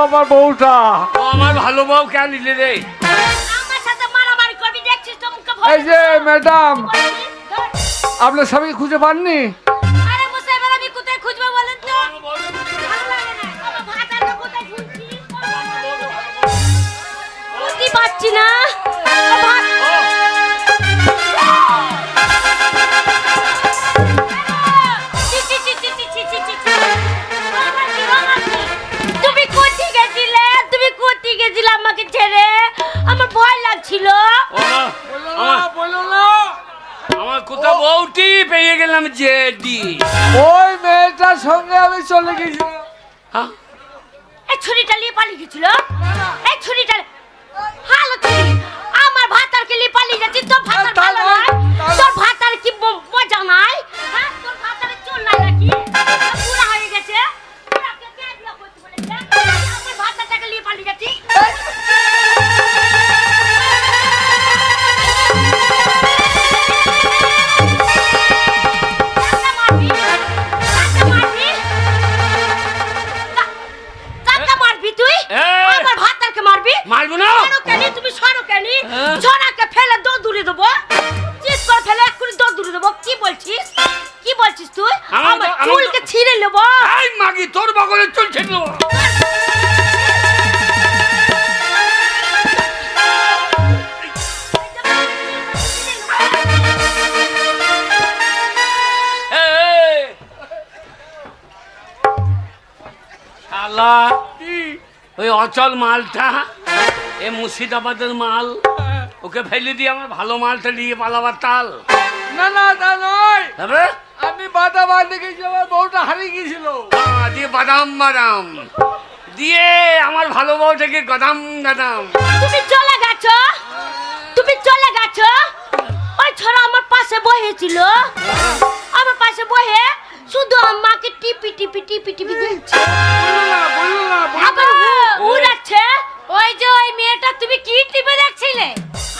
আমার বউটা। আমার ভালো বউ কে নিলে রে? আমার সাথে মারামারি করবি দেখছিস তো মুখে ভয়। এই যে ম্যাডাম, আপনার স্বামীকে খুঁজে পাননি? আরে মুসাই এবার আমি কোথায় খুঁজবো বলেন তো? ভালো লাগে না। আমার ভাতাটা কোথায় খুঁজছি? বুঝতে পারছি না। তুমি কোথায় গেছিলে? তুমি কোথায় গেছিলে আমাকে ছেড়ে? আমার ভয় লাগছিল। বলো না। আমার কোথাও বউটি পেয়ে গেলাম জেডি। ওই মেয়েটার সঙ্গে আমি চলে গেছিলাম। হ্যাঁ? এই ছুরিটা নিয়ে পালিয়ে গেছিল। এই ছুরিটা হালো ছুরি। আমার ভাতারকে নিয়ে পালিয়ে যাচ্ছি। তোর ভাতার ভালো নয়? তোর ভাতার কি মজা নাই? হ্যাঁ, তোর ভাতারের চুল নাই নাকি? পুরা হয়ে গেছে। পুরাকে কে বিয়ে করতে বলেছে? আমার ভাতারটাকে নিয়ে পালিয়ে যাচ্ছি। কাকা মারবি তুই? আমার ভাতারকে মারবি? মারবো না। সরো কেনি তুমি, সরো কেনি? ছোড়াকে ফেলে দৌড়ে দেবো। চিৎ করে ফেলে এক্ষুনি দৌড়ে দেবো। কি বলছিস? কি বলছিস তুই? আমার চুলকে ছিঁড়ে নেবো। এই মাগি, তোর বগলের চুল ছিঁড়ে নেবো। শালা, ওই অচল মালটা, এ মুর্শিদাবাদের মাল, ওকে ফেলে দিয়ে আমার ভালো মালটা নিয়ে পালাবার তাল। না না, তা নয়। তারপরে আমি বাদাম আনতে গেছি, আমার বউটা হারিয়ে গেছিল। দিয়ে বাদাম বাদাম দিয়ে আমার ভালো বউটাকে গদাম গাদাম। তুমি চলে গেছো? তুমি চলে গেছো? ওই ছোড়া আমার পাশে বসেছিল। আমার পাশে বসে শুধু আমাকে টিপি টিপি টিপি টিপি দিচ্ছে। আবার উড়াচ্ছে। ওই যে ওই মেয়েটা তুমি কি টিপে দেখছিলে?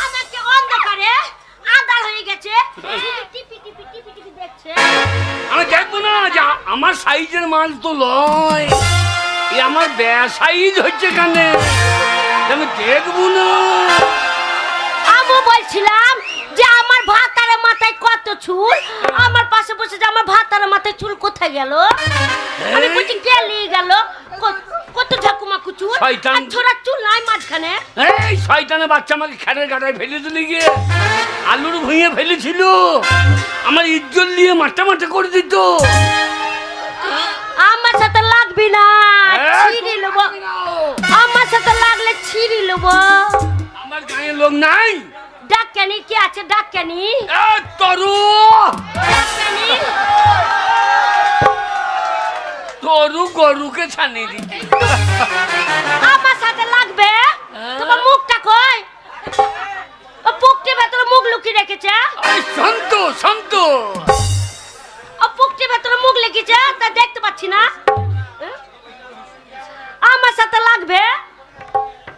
আমাকে অন্ধকারে আঁধার হয়ে গেছে, শুধু টিপি টিপি টিপি টিপি দেখছে। আমি দেখবো না যে আমার সাইজের মাল তো লয়, এ আমার সাইজ হচ্ছে কানে, আমি দেখবো না। আমি বলছিলাম যে আমার ভাতারের মাথায় কত চুল, আমার পাশে বসে যে আমার ভাতারের মাথায় চুল কোথায় গেল? আমি বলছি গেলি গেল, কত ঝাকুমাকু চুল, শয়তান। আর ছোড়া চুল নাই মাঝখানে। এই শয়তানের বাচ্চা আমাকে খেটের গাটায় ফেলে দিলে গিয়ে আলুর ভুঁইয়ে ফেলেছিল, আমার ইজ্জত নিয়ে মাঠা মাঠা করে দিত। আমার সাথে লাগবি না, ছিঁড়ি নেব। আমার সাথে লাগলে ছিঁড়ি নেব। আমার গায়ে লোক নাই। ডাক কেনি কি আছে? ডাক কেনি তরু, তরু গরুকে ছানিয়ে দিচ্ছি। আমার সাথে লাগবে। তোমার মুখটা কই? ও পুকটির ভেতরে মুখ লুকিয়ে রেখেছে। শান্ত শান্ত, ও পুকটির ভেতরে মুখ লেগেছে, তা দেখতে পাচ্ছি না। আমার সাথে লাগবে।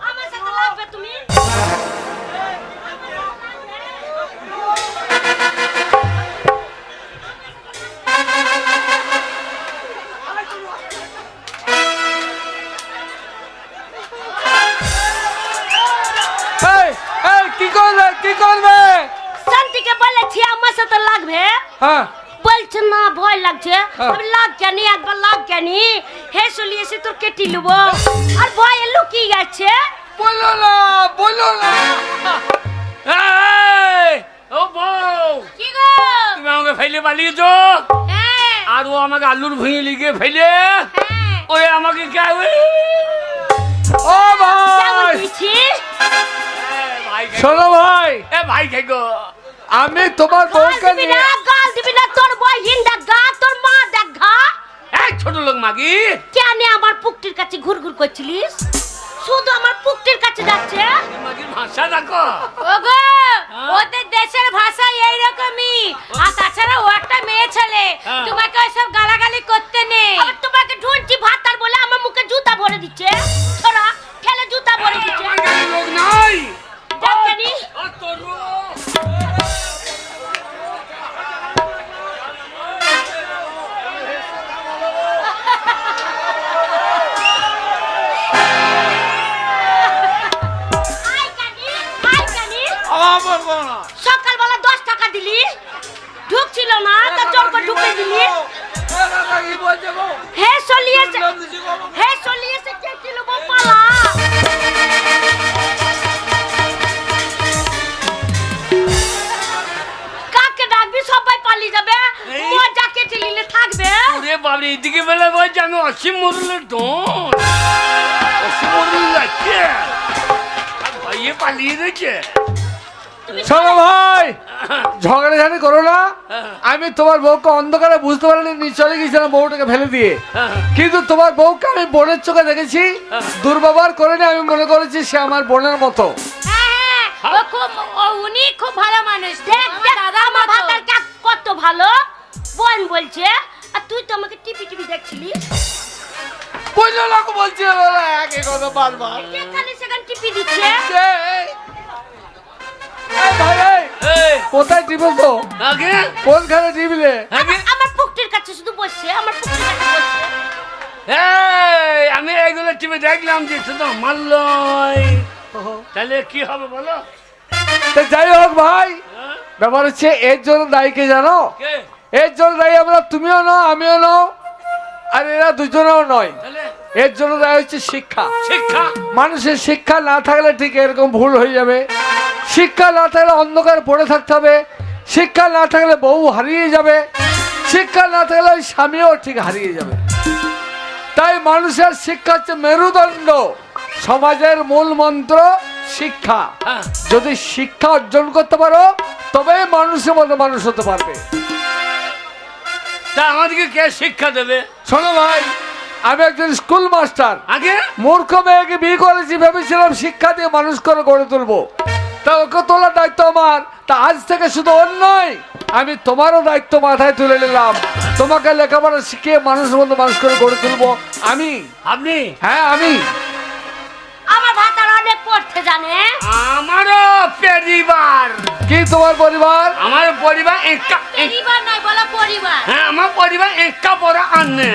আমার সাথে লাগবে তুমি। কি করবে? কি করবে? শান্তিকে বলেছি আমার সাথে লাগবে। হ্যাঁ, বলছে না ভয় লাগছে। আমি লাগ জানি, একবার লাগ জানি, হে চলি এসে তোর কেটে নেব। আর ভয় লুকিয়ে গেছে। বলো না, বলো না। ও বউ, কি গো? তুমি আমাকে ফেলে পালিয়েছো, হ্যাঁ আর ও আমাকে আলুর ভুঁয়ে লিখে ফেলে হ্যাঁ। ওই আমাকে ও ভাই, কেমন দিছিস? শোনো ভাই, এ ভাই খেগো, আমি তোমার গাল বউকে দিবি নিয়ে না, গাল দিবি না। তোর বই হিন্দা গা, তোর মা দেখ ঘা। এই ছোট লোক মাগি, কেন আমার পুকটির কাছে ঘুরঘুর করছিলিস? শুধু আমার পুকটির কাছে যাচ্ছে। মাগির ভাষা দেখো। ওগো, ওদের দেশের ভাষা এইরকমই। আর তাছাড়া ও একটা মেয়ে ছেলে, তোমাকে ওইসব গালাগালি করতে নেই। আবার তোমাকে ঢুনছি ভাতার বলে আমার মুখে জুতা ভরে দিচ্ছে। ছোড়া খেলে জুতা ভরে দিচ্ছে। আমার গায়ে লোক নাই। দেখনি? ও তরু, বাবরে এদিকে বেলা বলছে আমি অসীম মরুলের দোন অসীম মরুল যাচ্ছে ভাইয়ে পালিয়ে দিয়েছে। শোনো ভাই, ঝগড়াঝাড়ি করো না। আমি তোমার বউকে অন্ধকারে বুঝতে পারিনি, নিয়ে চলে গেছিলাম বউটাকে ফেলে দিয়ে। কিন্তু তোমার বউকে আমি বোনের চোখে দেখেছি, দুর্ব্যবহার করেনি। আমি মনে করেছি সে আমার বোনের মতো। উনি খুব ভালো মানুষ। দেখ দেখ আমার ভাতার কত ভালো বোন বলছে, আর তুই তো আমাকে টিপি টিপি দেখছিলিস। বুঝলো না বলছি একই কথা বারবার। যেখানে সেখানে টিপি দিচ্ছে। কোথায় টিপেছো? কোনখানে টিপলে? আমার পুকটির কাছে শুধু বসছে, আমার পুকটির কাছে বসছে। আমি এইগুলো টিপে দেখলাম যে শুধু মারলই, তাহলে কি হবে বলো? যাই হোক ভাই, ব্যাপার হচ্ছে এর জন্য দায়ী কে জানো? এর জন্য দায়ী আমরা, তুমিও নও আমিও নও, আর এরা দুজনেও নয়। এর জন্য দায়ী হচ্ছে শিক্ষা। শিক্ষা, মানুষের শিক্ষা না থাকলে ঠিক এরকম ভুল হয়ে যাবে। শিক্ষা না থাকলে অন্ধকার পড়ে থাকতে হবে। শিক্ষা না থাকলে বউ হারিয়ে যাবে। শিক্ষা না থাকলে ওই স্বামীও ঠিক হারিয়ে যাবে। তাই মানুষের শিক্ষা হচ্ছে মেরুদণ্ড, সমাজের মূল মন্ত্র শিক্ষা। যদি শিক্ষা অর্জন করতে পারো তবে মানুষের মতো মানুষ হতে পারবে। তা আমাদেরকে কে শিক্ষা দেবে? শোনো ভাই, আমি একজন স্কুল মাস্টার। আগে মূর্খ মেয়েকে বিয়ে করেছি, ভেবেছিলাম শিক্ষা দিয়ে মানুষ করে গড়ে তুলবো। তা ওকে তোলার দায়িত্ব আমার। তা আজ থেকে শুধু ওর নয়, আমি তোমারও দায়িত্ব মাথায় তুলে নিলাম। তোমাকে লেখাপড়া শিখিয়ে মানুষের মতো মানুষ করে গড়ে তুলবো আমি। আপনি? হ্যাঁ আমি। আমার ভাতার অনেক পড়তে জানে। আমারও পরিবার। কি তোমার পরিবার? আমার পরিবার একটা। পরিবার নাই বলা পরিবার। হ্যাঁ, আমার পরিবার একটা পড়া আনে।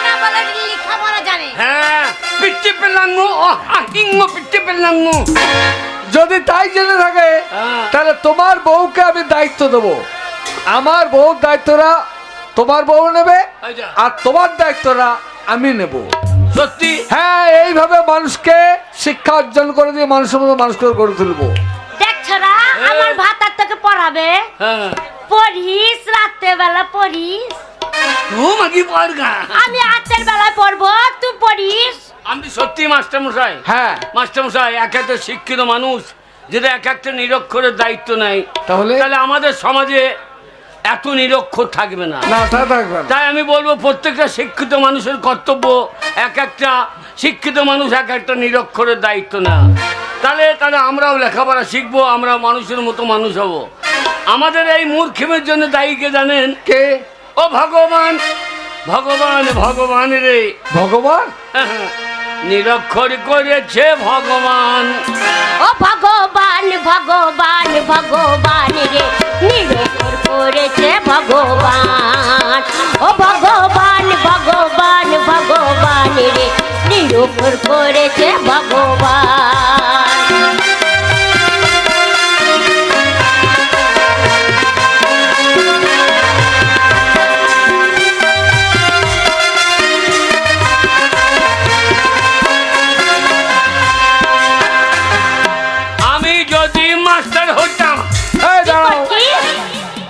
না বলা লেখাপড়া জানে। হ্যাঁ, পিটি পেলাঙ্গু ও হিঙ্গো পিটি পেলাঙ্গু। যদি তাই জেনে থাকে তাহলে তোমার বউকে আমি দায়িত্ব দেবো। আমার বউর দায়িত্বটা তোমার বউ নেবে, আর তোমার দায়িত্বটা আমি নেব। সত্যি? হ্যাঁ, এইভাবে মানুষকে শিক্ষা অর্জন করে দিয়ে মানুষের মতো মানুষ করে গড়ে তুলবো। দেখছো না, আমার ভাতার তোকে পড়াবে। পড়িস, রাত্রে বেলা পড়িস। আমি রাতের বেলায় পড়বো, তুই পড়িস। আমি সত্যি মাস্টার মশাই। হ্যাঁ মাস্টার মশাই, এক একটা শিক্ষিত মানুষ যেটা এক একটা নিরক্ষরের দায়িত্ব নেয়, তাহলে আমাদের সমাজে এত নিরক্ষর থাকবে না। তাই আমি বলবো প্রত্যেকটা শিক্ষিত মানুষের কর্তব্য এক একটা শিক্ষিত মানুষ এক একটা নিরক্ষরের দায়িত্ব না। তাহলে আমরাও লেখাপড়া শিখবো, আমরা মানুষের মতো মানুষ হব। আমাদের এই মূর্খেমের জন্য দায়ী কে জানেন? কে? ও ভগবান। ভগবান ভগবান রে ভগবান নিরক্ষর করেছে ভগবান। ও ভগবান ভগবান ভগবান রে নিরক্ষর করেছে ভগবান। ও ভগবান ভগবান ভগবান রে নিরক্ষর করেছে ভগবান।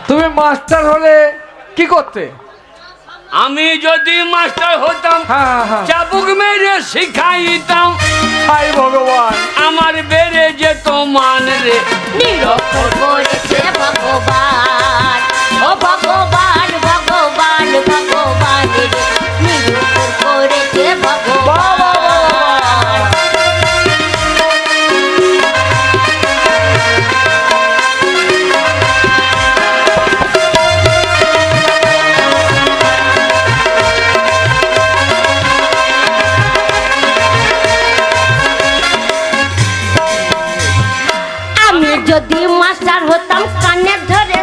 তুমি মাস্টার হলে কি করতে? আমি যদি মাস্টার হতাম চাবুক মেরে শিখাইতাম। হাই ভগবান, আমার বেড়ে যেত মান রে নিরক্ষর করেছে ভগবান। ও ভগবান ভগবান ভগবান রে নিরক্ষর করেছে ভগবান। যদি মাস্টার হতাম কানে ধরে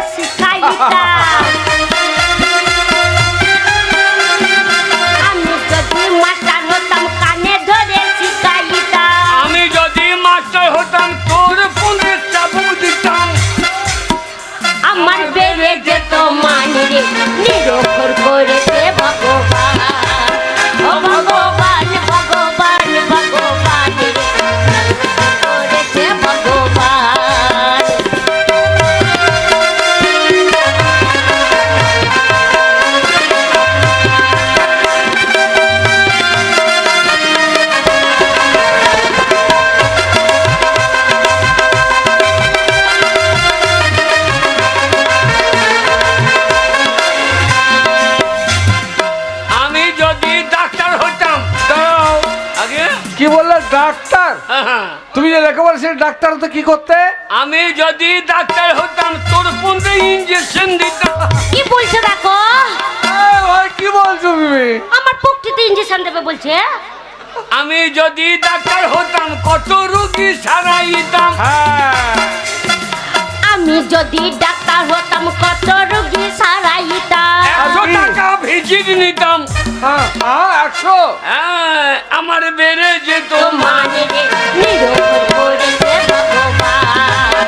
তুমি যে লেখাপড়া সে ডাক্তার তো কি করতে? আমি যদি ডাক্তার হতাম তোর পন্দে ইঞ্জেকশন দিতাম। কি বলছো দেখো? ভাই কি বলছো তুমি? আমার পুক্তিতে ইঞ্জেকশন দেবে বলছে। আমি যদি ডাক্তার হতাম কত রোগী সারাইতাম। আমি যদি ডাক্তার হতাম কত রোগী সারাইতাম। 100 টাকা ভিজিট নিতাম। 100? হ্যাঁ, আমার বেড়ে যেত মানে রে নিরোধ করেছে ভগবান,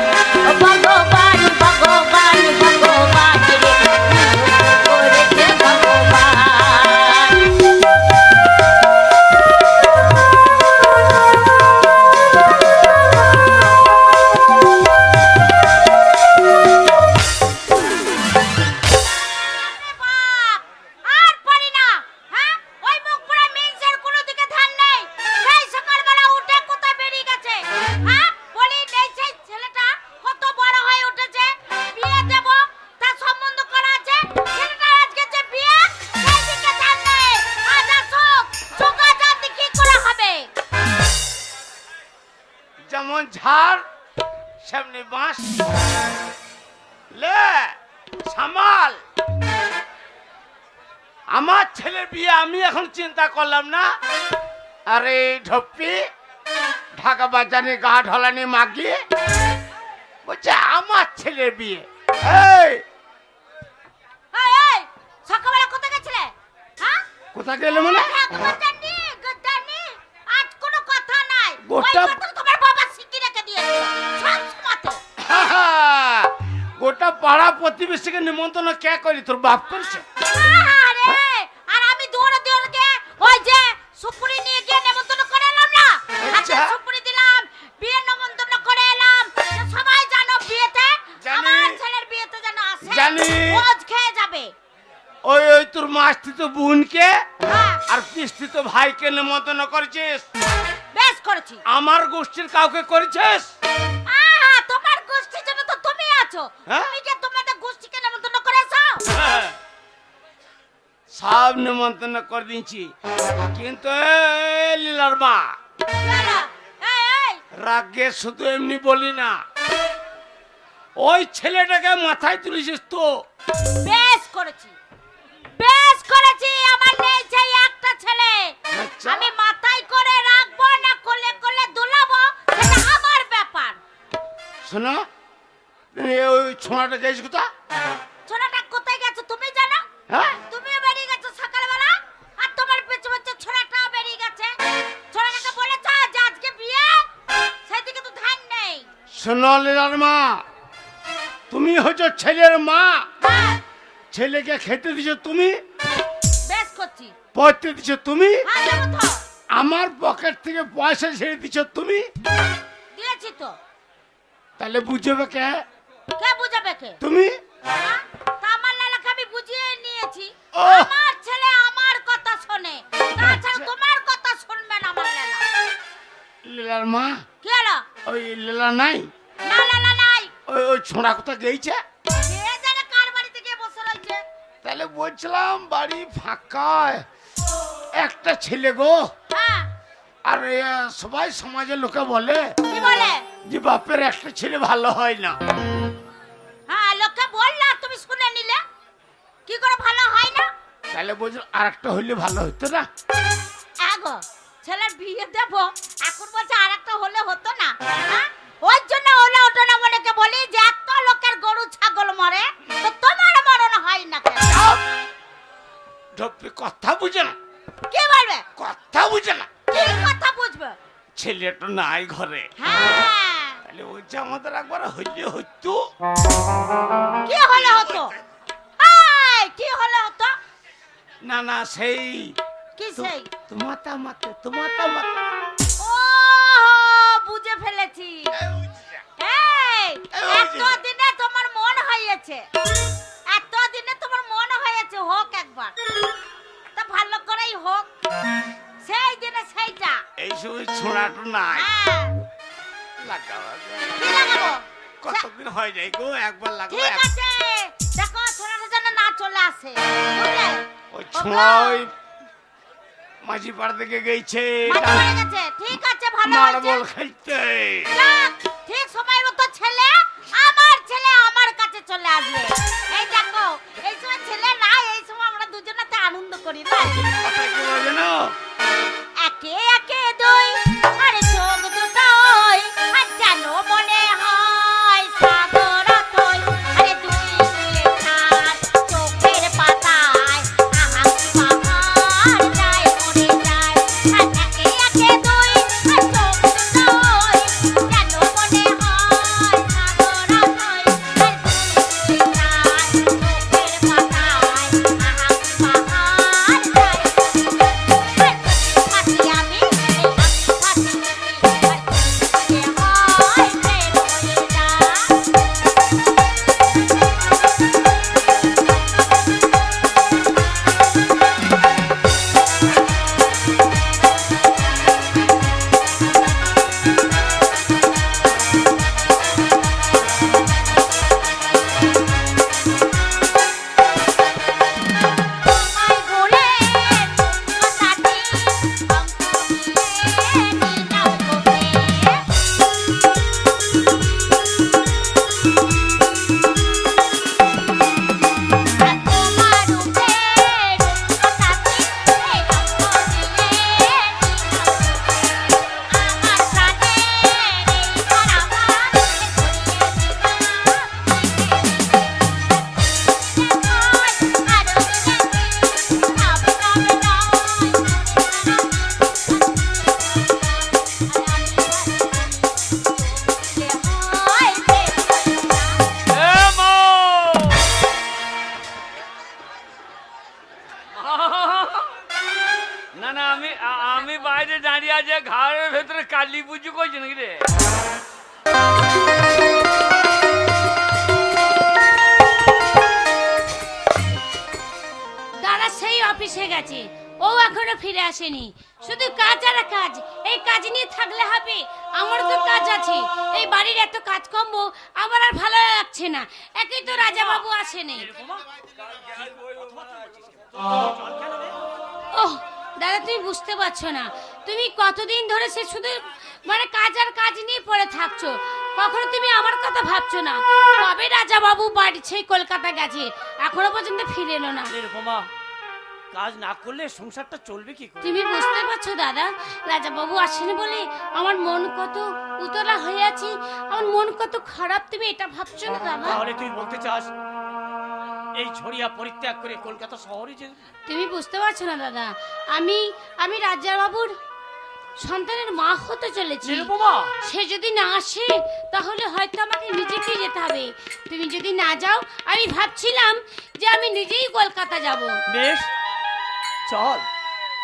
ভগবান ভগবান ভগবান রে নিরোধ করেছে ভগবান। যেমন ঝাড় সামনে বাঁশ লে সামাল। আমার ছেলের বিয়ে আমি এখন চিন্তা করলাম না। আরে ঢপ্পি ঢাকা বাজানে গা ঢলানি মাগি বলছে আমার ছেলের বিয়ে। এই সকালবেলা কোথায় গেছিলে? হ্যাঁ, কোথায় গেলে মানে? আজ কোনো কথা নাই। গোটা তোমার বাবা শিখি রেখে দিয়েছে সব সময়তে। গোটা পাড়া প্রতিবেশীকে নিমন্ত্রণ কে করি? তোর বাপ করছে? আরে আর আমি দৌড়ে দৌড়ে ওই যে সুপুরি নিয়ে গিয়ে নিমন্ত্রণ করে এলাম না। আচ্ছা সুপুরি দিলাম, বিয়ের নিমন্ত্রণ করে এলাম। সবাই জানো বিয়েতে আমার ছেলের বিয়েতে যেন আসে, জানি ভোজ খেয়ে যাবে। ওই ওই তোর মাস্তি তো বোনকে আর পিস্তি তো ভাইকে নিমন্ত্রণ করেছিস। বেশ করেছি। আমার গোষ্ঠীর কাউকে করেছিস? তোমার গোষ্ঠীর জন্য তো তুমি আছো। তুমি কি তোমাদের গোষ্ঠীকে নিমন্ত্রণ করেছো? সব নিমন্ত্রণ করে দিয়েছি, কিন্তু লীলার মা রাগে শুধু এমনি বলি না, ওই ছেলেটাকে মাথায় তুলেছিস তো। বেশ করেছি, বেশ করেছি। আমার নেই সেই একটা ছেলে। আমি মাথায় করে রাখবো না কোলে কোলে দুলাবো সেটা আমার ব্যাপার। শোনো, ওই ছোঁড়াটা গেছিস কোথা? ছোড়াটা কোথায় গেছে তুমি জানো? হ্যাঁ, তুমিও বেরিয়ে গেছো সকালবেলা, আর তোমার পিছু পিছু ছোড়াটাও বেরিয়ে গেছে। ছোড়াটাকে বলেছ যে আজকে বিয়ে, সেদিকে তো ধ্যান নেই। শোনো লীলার মা, তুমি হচ্ছে ছেলের মা। ছেলেকে খেতে দিছো তুমি, বেশ করছি। পড়তে দিছো তুমি, দেবো তো, আমার পকেট থেকে পয়সা ছেড়ে দিছো তুমি। দিয়েছি তো। তাহলে বুঝবে কে? কে বুঝাবে কে? তুমি। তা আমার লালাকে আমি বুঝিয়ে নিয়েছি। ও। আমার ছেলে আমার কথা শোনে, তাছাড়া তোমার কথা শুনবে না আমার লালা। লীলার মা, কি হলো? ওই লীলা নাই? না লালা নাই। ওই ওই ছোঁড়া কোথা গেছে? কে জানে কার বাড়িতে গিয়ে বসে রয়েছে। তাহলে বলছিলাম বাড়ি ফাঁকা, একটা ছেলে গো। হ্যাঁ, আর সবাই সমাজের লোকে বলে কি বলে? যে বাপের একটা ছেলে ভালো হয় না। হ্যাঁ, লোকে বললা, তুমি শুনে নিলে। কি করে ভালো হয় না? তাহলে বলছিল আর একটা হইলে ভালো হতো না? আগো ছেলের বিয়ে দেবো, এখন বলছে আর একটা হলে হতো না। হ্যাঁ, ওই জন্য ওলা ওটা না মনেকে বলি যে এত লোকের গরু ছাগল মরে, তো তোমার মরণ হয় না কেন? ঢপ্পি কথা বুঝে না, কি বলবে? কথা বুঝে না। কি কথা বুঝবে? ছেলেটা নাই ঘরে। হ্যাঁ, তাহলে বলছে আমাদের একবার হইলে হইতো। কি হলে হতো? এই, কি হলে হতো? না না, সেই কি সেই? তোমাতা মাতে তোমাতা মাতে। ও, বুঝে ফেলেছি। এই, এতদিনে তোমার মন হয়েছে, এতদিনে তোমার মন হয়েছে, হোক একবার। তা ভালো করেই হোক, সেই দিনে সেইটা। এই সময় ছোঁড়াটা নাই। হ্যাঁ, লাগাও, কি লাগাবো? কতদিন হয়ে যায় গো, একবার লাগাবো। ঠিক আছে, দেখো ছোড়াটা যেন না চলে আসে, বুঝলে? ওই ছোঁড়া ওই মাঝি পাড়া থেকে গেছে মাঝি পড়ে গেছে, ঠিক আছে, ভালো হয়েছে। মার্বল খেলতে। যাক, ঠিক সময় মতো ছেলে আমার কাছে চলে আসবে। এই দেখো, এই সময় ছেলে না, এই সময় আমরা দুজনেতে আনন্দ করি না। কথা কি বলবে না? একে একে দুই, আরে চোখ দুটোই, আর যেন মনে হয় সাগর অথই। আরে দুই দুয়ে চার, চোখের পাতায় আহা কি বাহার যায় মরে যায়। আর একে একে দুই, আর চোখ দুটোই, যেন মনে হয় সাগর অথই। আর দুই দুয়ে চার, চোখের পাতায় আহা কি বাহার যায়। ফাঁসি আমি, এই ফাঁসি তুমি, আর তুমি হয় প্রেম হয়ে যায়। তোমায় বলে কথাটি অঙ্ক দিয়ে নিলাম তোকে। আর তোমার রূপের কথাটি এই অঙ্ক দিয়ে আমার প্রাণের এই কারাগার এ মা! না না, আমি বাইরে দাঁড়িয়ে আছি, ঘরের ভেতরে কালী পুজো করছি নাকি রে? দাদা সেই অফিসে গেছে, ও এখনো ফিরে আসেনি। শুধু কাজ আর কাজ, এই কাজ নিয়ে থাকলে হবে? আমার তো কাজ আছে, এই বাড়ির এত কাজকর্ম আমার আর ভালো লাগছে না। একই তো রাজা বাবু আসেনি। ওহ দাদা, তুমি বুঝতে পারছো না, তুমি কতদিন ধরে সে শুধু মানে কাজ আর কাজ নিয়ে পড়ে থাকছো, কখনো তুমি আমার কথা ভাবছো না। কবে রাজা বাবু বাড়ি সেই কলকাতা গেছে, এখনো পর্যন্ত ফিরে এলো না। নিরুপমা, কাজ না করলে সংসারটা চলবে কি করে? তুমি বুঝতে পারছো দাদা, রাজা বাবু আসেনি বলে আমার মন কত উতলা হয়ে আছে, আমার মন কত খারাপ, তুমি এটা ভাবছো না দাদা? তাহলে তুই বলতে চাস এই ঝরিয়া পরিত্যাগ করে কলকাতা শহরে যে? তুমি বুঝতে পারছো না দাদা, আমি রাজা বাবুর সন্তানের মা হতে চলেছি। নিরুপমা, সে যদি না আসে তাহলে হয়তো আমাকে নিজেকে যেতে হবে। তুমি যদি না যাও, আমি ভাবছিলাম যে আমি নিজেই কলকাতা যাব। বেশ, চল,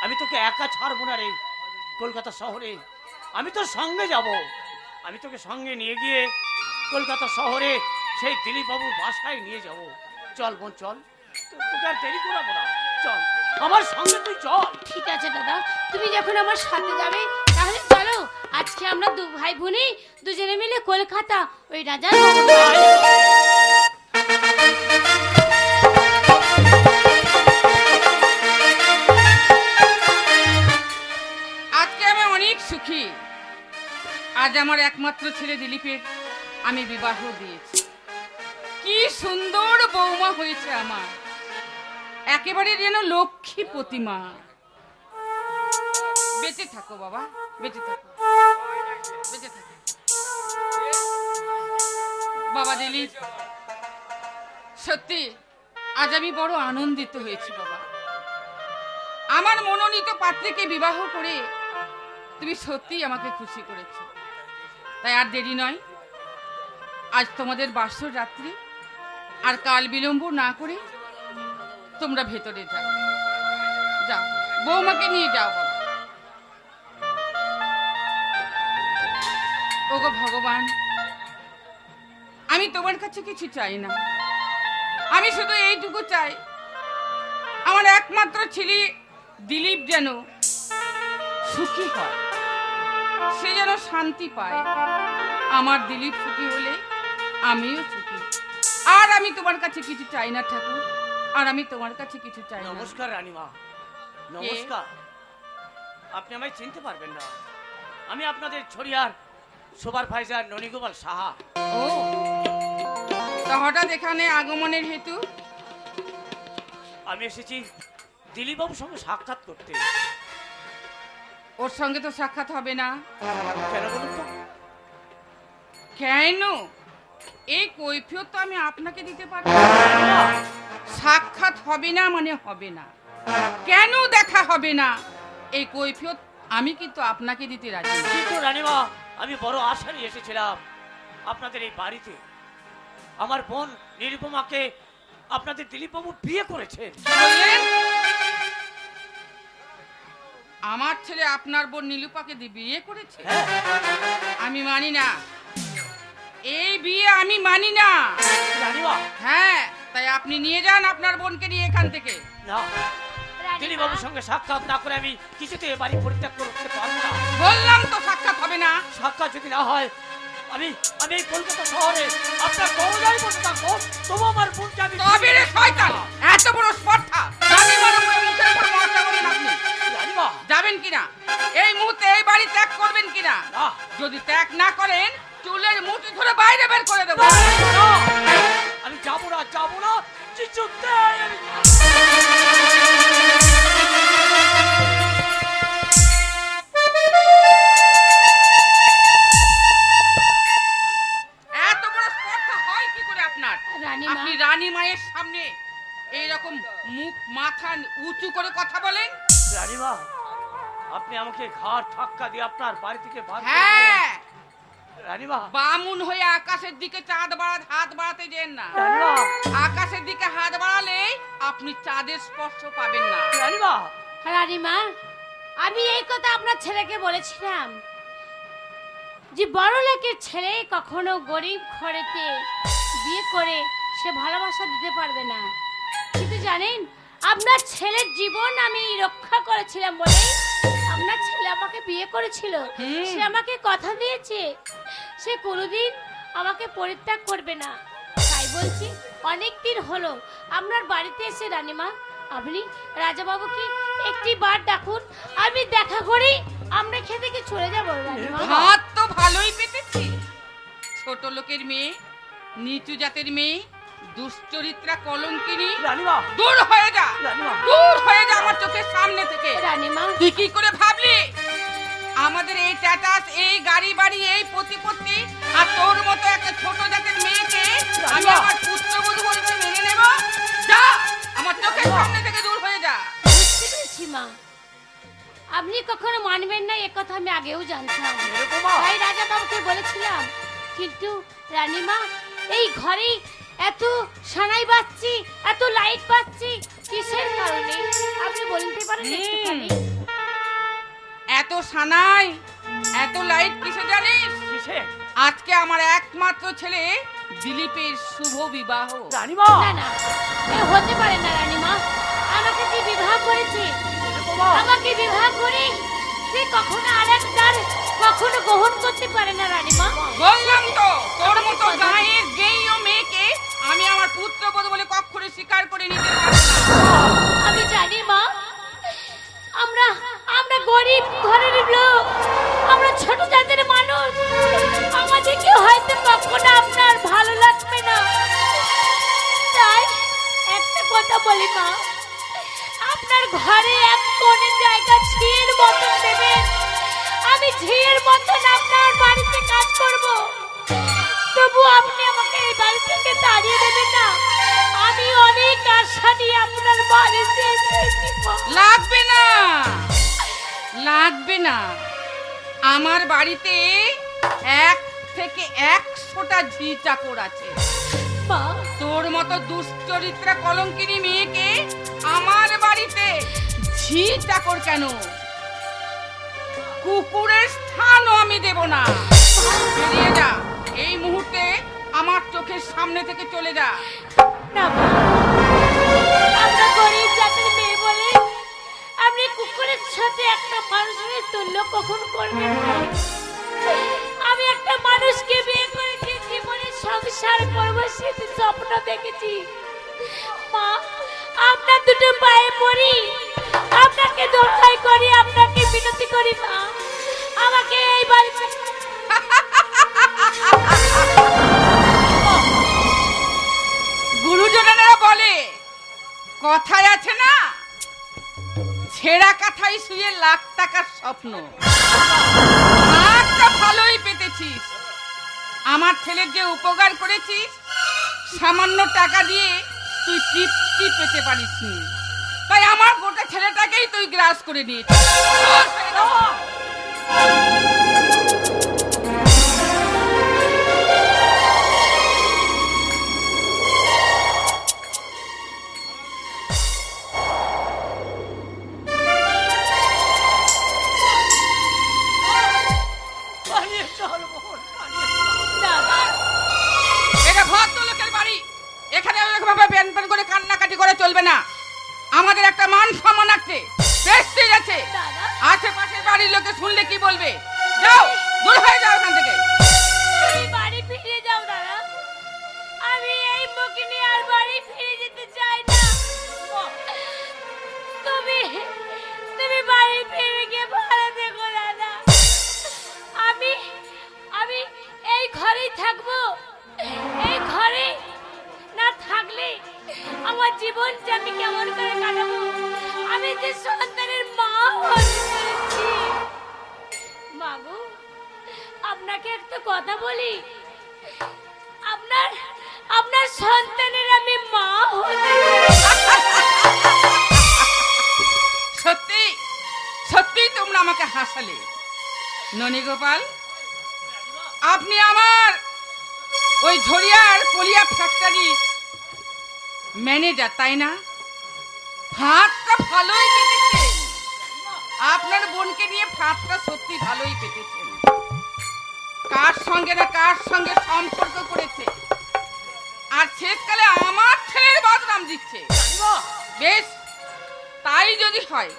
আমি তোকে একা ছাড়বো না রে কলকাতা শহরে, আমি তোর সঙ্গে যাব। আমি তোকে সঙ্গে নিয়ে গিয়ে কলকাতা শহরে সেই দিলীপ বাবুর বাসায় নিয়ে যাব। চল বোন, চল, তোকে আর দেরি করাবো না, চল আমার সঙ্গে, তুই চল। ঠিক আছে দাদা, তুমি যখন আমার সাথে যাবে তাহলে চলো, আজকে আমরা দু ভাই বোনে দুজনে মিলে কলকাতা ওই রাজার বাবুর বাড়ি যাব। আজকে আমি অনেক সুখী। আজ আমার একমাত্র ছেলে দিলীপের আমি বিবাহ দিয়েছি। কি সুন্দর বৌমা হয়েছে আমার, একেবারে যেন লক্ষ্মী প্রতিমা। বেঁচে থাকো বাবা, বেঁচে থাকো, বেঁচে থাকো। বাবা দিলীপ, সত্যি আজ আমি বড় আনন্দিত হয়েছি বাবা। আমার মনোনীত পাত্রীকে বিবাহ করে তুমি সত্যি আমাকে খুশি করেছো। তাই আর দেরি নয়, আজ তোমাদের বাসর রাত্রি, আর কাল বিলম্ব না করে তোমরা ভেতরে যাও, যাও বৌমাকে নিয়ে যাও বাবা। ওগো ভগবান, আমি তোমার কাছে কিছু চাই না, আমি শুধু এইটুকু চাই, আমার একমাত্র ছেলে দিলীপ যেন সুখী হয়, সে যেন শান্তি পায়। আমার দিলীপ সুখী হলে আমিও সুখী। আর আমি তোমার কাছে কিছু চাই না ঠাকুর, আর আমি তোমার কাছে কিছু চাই না। নমস্কার রানীমা, নমস্কার। আপনি আমায় চিনতে পারবেন না। আমি আপনাদের ছড়িয়ার সুপারভাইজার ননীগোপাল সাহা। ও, তা হঠাৎ এখানে আগমনের হেতু? আমি এসেছি দিলীপবাবুর সঙ্গে সাক্ষাৎ করতে। ওর সঙ্গে তো সাক্ষাৎ হবে না। কেন বলুন তো? কেন? এই কৈফিয়ত তো আমি আপনাকে দিতে পারি না। সাক্ষাৎ হবে না মানে হবে না। কেন দেখা হবে না এই কৈফিয়ত আমি কিন্তু আপনাকে দিতে রাজি না। কিন্তু রানীমা, আমি বড় আশা নিয়ে এসেছিলাম আপনাদের এই বাড়িতে। আমার বোন নিরুপমাকে আপনাদের দিলীপবাবু বিয়ে করেছেন। কি বললেন? আমার ছেলে আপনার বোন নীলুপাকে দিয়ে বিয়ে করেছে? হ্যাঁ। আমি মানি না, এই বিয়ে আমি মানি না। রানীমা, হ্যাঁ, তাই আপনি নিয়ে যান আপনার বোনকে নিয়ে এখান থেকে। না, দিলীপবাবুর সঙ্গে সাক্ষাৎ না করে আমি কিছুতে এ বাড়ি পরিত্যাগ করতে পারবো না। বললাম তো সাক্ষাৎ হবে না। সাক্ষাৎ যদি না হয় আমি এই কলকাতা শহরে আপনার গৌরাই বসে থাকবো, তবু আমার বোনকে আমি। তবে রে শয়তান, এত বড় স্পর্ধা! রানীমার উপরে মুখের উপর ভরসা করেন আপনি? রানীমা, যাবেন কিনা? এই মুহূর্তে এই বাড়ি ত্যাগ করবেন কিনা? না। যদি ত্যাগ না করেন চুলের মুঠি ধরে বাইরে বের করে দেবো। আমি যাবো না কিছুতেই আমি। এত বড় স্পর্ধা হয় কি করে আপনার? রানীমা। আপনি রানী মায়ের সামনে এইরকম মুখ মাথা উঁচু করে কথা বলেন? রানীমা, আপনি আমাকে ঘাড় ধাক্কা দিয়ে আপনার বাড়ি থেকে বার করে হ্যাঁ, দিলেন। রানীমা, বামুন হয়ে আকাশের দিকে হাত বাড়াতে যেন না। রানীমা, আকাশের দিকে হাত বাড়ালে আপনি চাঁদের স্পর্শ পাবেন না। রানীমা, রানীমা, আমি এই কথা আপনার ছেলেকে বলেছিলাম যে বড় লোকের ছেলে কখনো গরিব ঘরেতে বিয়ে করে সে ভালোবাসা দিতে পারবে না। কিন্তু জানেন, আপনার ছেলের জীবন আমি রক্ষা করেছিলাম বলে আপনার ছেলে আমাকে বিয়ে করেছিল। সে আমাকে কথা দিয়েছে সে কোনোদিন আমাকে পরিত্যাগ করবে না। তাই বলছি, অনেক দিন হলো আপনার বাড়িতে এসে রানীমা, আপনি রাজাবাবুকে একটি বার ডাকুন, আমি দেখা করি, আমরা খেতে কি চলে যাবো রানীমা। ভাত তো ভালোই পেতেছি। ছোট লোকের মেয়ে, নিচু জাতের মেয়ে, দুশ্চরিত্রা কলঙ্কিনী, রানীমা, দূর হয়ে যা, রানীমা। দূর হয়ে যা আমার চোখের সামনে থেকে। রানীমা, তুই কি করে ভাবলি আমাদের এই স্ট্যাটাস, এই গাড়ি বাড়ি, এই প্রতিপত্তি, আর তোর মতো একটা ছোট জাতের মেয়েকে আমি আমার পুত্রবধূ বলে মেনে নেব? যা, আমার চোখের সামনে থেকে দূর হয়ে যা। বুঝতে পেরেছি মা, আপনি কখনো মানবেন না, কথা আমি আগেও জানতাম। তাই রাজাবাবুকে বলেছিলাম। কিন্তু রানীমা, এই ঘরে এত সানাই বাজছি, এত লাইট বাজছি, কিসের কারণে আপনি বলতে পারেন একটুখানি? এত সানাই, এত লাইট কিসে জানিস? কিসে? আজকে আমার একমাত্র ছেলে দিলীপের শুভ বিবাহ। রানীমা, না না, এ হতে পারে না রানীমা। আমাকে যে বিবাহ করেছে, আমাকে বিবাহ করে সে কখনো আরেকটার কখনো গ্রহণ করতে পারে না রানীমা। বললাম তো, তোর মতো গায়ের গেইও মেয়েকে আমি আমার পুত্রবধূ বলে কখনো স্বীকার করে নিতে পারবো না। আমি জানি মা, আমরা গরিব ঘরের লোক, আমরা ছোট জাতের মানুষ, আমাদেরকে হয়তো কখনো আপনার ভালো লাগবে না। তাই একটা কথা বলি মা, আপনার ঘরে এক কোণে জায়গা ঝিয়ের মতন দেবেন, আমি ঝিয়ের মতন আপনার বাড়িতে কাজ করব, তবু আপনি আমাকে এই বাড়ি থেকে তাড়িয়ে দেবেন না। আমি অনেক আশা নিয়ে আপনার বাড়িতে এসেছি মা। লাগবে না, লাগবে না। আমার বাড়িতে 1 থেকে 100টা ঝি চাকর আছে। মা, তোর মতো দুশ্চরিত্রা কলঙ্কিনী মেয়েকে আমার বাড়িতে ঝি চাকর কেন, কুকুরের স্থানও আমি দেব না। বেরিয়ে যা, এই মুহূর্তে আমার চোখের সামনে থেকে চলে যা। না মা, আমরা গরিব জাতের মেয়ে বলে আপনি কুকুরের সাথে একটা মানুষের তুল্য কখন করবেন না। আমি একটা মানুষকে বিয়ে করেছি, জীবনে সংসার করবো সেটি স্বপ্ন দেখেছি। মা, আপনার দুটো পায়ে পড়ি, আপনাকে দোহাই করি, আপনাকে বিনতি করি মা, আমাকে এই বাড়ি থেকে গুরুজনেরা বলে, কথায় আছে না, ছেঁড়া কাথায় শুয়ে লাখ টাকার স্বপ্ন। ভাগটা ভালোই পেতেছিস, আমার ছেলের যে উপকার করেছিস, সামান্য টাকা দিয়ে তুই তৃপ্তি পেতে পারিসনি, তাই আমার গোটা ছেলেটাকেই তুই গ্রাস করে নিয়েছিস। পালিয়ে চল মোহন, পালিয়ে চল। দাদা এটা ভদ্রলোকের বাড়ি, এখানে এরকমভাবে প্যান করে কান্নাকাটি করে চলবে না। আমাদের একটা মান সম্মান আছে, প্রেস্টিজ আছে। দাদা আশেপাশের বাড়ির লোকে শুনলে কি বলবে? যাও, দূর হয়ে যাও এখান থেকে। তুমি বাড়ি ফিরে যাও দাদা, আমি এই মুখে নিয়ে আর বাড়ি ফিরে যেতে চাই না। তুমি তুমি বাড়ি ফিরে গিয়ে ভালো দেখো দাদা, আমি আমি এই ঘরেই থাকবো। এই ঘরে না থাকলে আমার জীবনটা আমি কেমন করে কাটাবো? আমি যে সন্তানের মা হতে চলেছি। মাগো, আপনাকে একটা কথা বলি, আপনার আপনার সন্তানের আমি মা হতে সত্যি সত্যি তোমরা আমাকে হাসালে। ননী গোপাল, আপনি আমার ওই ঝরিয়ার কলিয়া ফ্যাক্টরি ম্যানেজার, তাই না? ফাঁদটা ভালোই পেতেছেন, আপনার বোনকে নিয়ে ফাঁদটা সত্যি ভালোই পেতেছেন। কার সঙ্গে না কার সঙ্গে সম্পর্ক করেছে, আর শেষকালে আমার ছেলের বদনাম দিচ্ছে। বেশ, তাই যদি হয়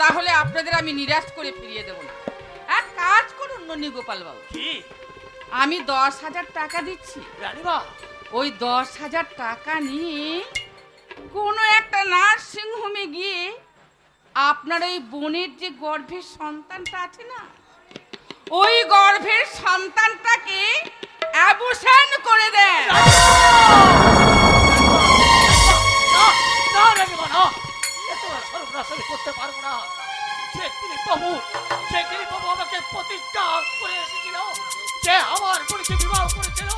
তাহলে আপনাদের আমি নিরাশ করে ফিরিয়ে দেব না। এক কাজ করুন ননী গোপাল বাবু, কি আমি 10,000 টাকা দিচ্ছি। রানীমা? ওই 10,000 টাকা নিয়ে কোনো একটা নার্সিং হোমে গিয়ে আপনার ওই বোনের যে গর্ভের সন্তানটা আছে না, ওই গর্ভের সন্তানটাকে অ্যাবর্শন করে দেন। না না রানীমা, না, এত সর্বনাশ আমি করতে পারবো না। যে দিলীপ বাবু আমাকে প্রতিজ্ঞা করে এসেছিল যে আমার বোনকে বিবাহ করেছিল,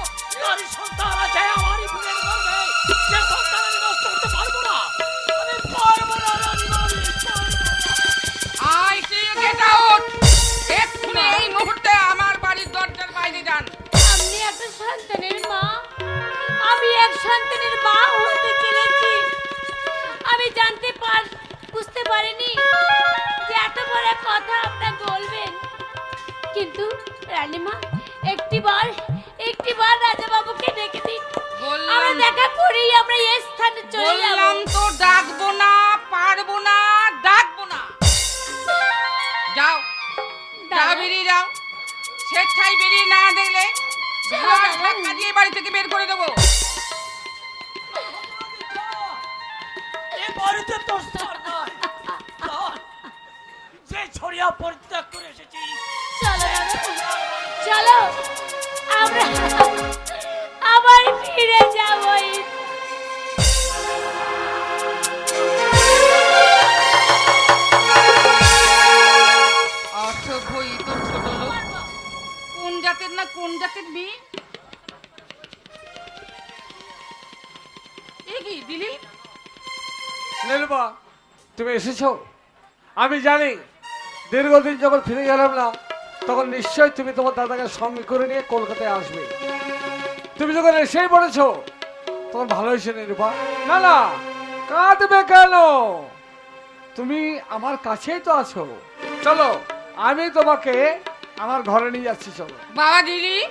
নারী সন্তান আছে আমারই বোনের গর্ভে, সে সন্তান আমি নষ্ট করতে পারবো না। আমি পারবো না রানীমা, আমি পারবো না। I say you get out! এক্ষুনি এই মুহূর্তে আমার বাড়ির দরজার বাইরে যান। আপনি একটা সন্তানের মা, আমি এক সন্তানের মা হতে চলেছি। আমি বুঝতে পারিনি যে এত বড় কথা আপনার বলবেন। কিন্তু রানীমা, একটিবার রাজা বাবুকে ডেকে দিন, আমরা দেখা করেই আমরা এই স্থানে চলে যাব। বললাম তো ডাকবো না, পারবো না, ডাকবো না। যাও, যাও, বেরিয়ে যাও। স্বেচ্ছায় বেরিয়ে না দেখলে ধাক্কা দিয়ে বাড়ি থেকে বের করে দেবো। এ বাড়িতে তোর স্থান নাই। চল, যে ছড়িয়া পরিত্যাগ করে এসেছি, চলো দাদা, চলো, আমরা আবার ফিরে যাব। অসভ্যই তো ছোট লোক, কোন জাতের না কোন জাতের মেয়ে। এ কি দিলীপ? নীলুফা, তুমি এসেছো? আমি জানি দীর্ঘদিন যখন ফিরে গেলাম না, তখন নিশ্চয়ই তুমি তোমার দাদাকে সঙ্গে করে নিয়ে কলকাতায় আসবে। তুমি যখন এসেই পড়েছো তখন ভালো হয়েছে নীলুফা। না না, কাঁদবে কেন? তুমি আমার কাছেই তো আছো। চলো, আমি তোমাকে আমার ঘরে নিয়ে যাচ্ছি। চলো। বাবা দিলীপ,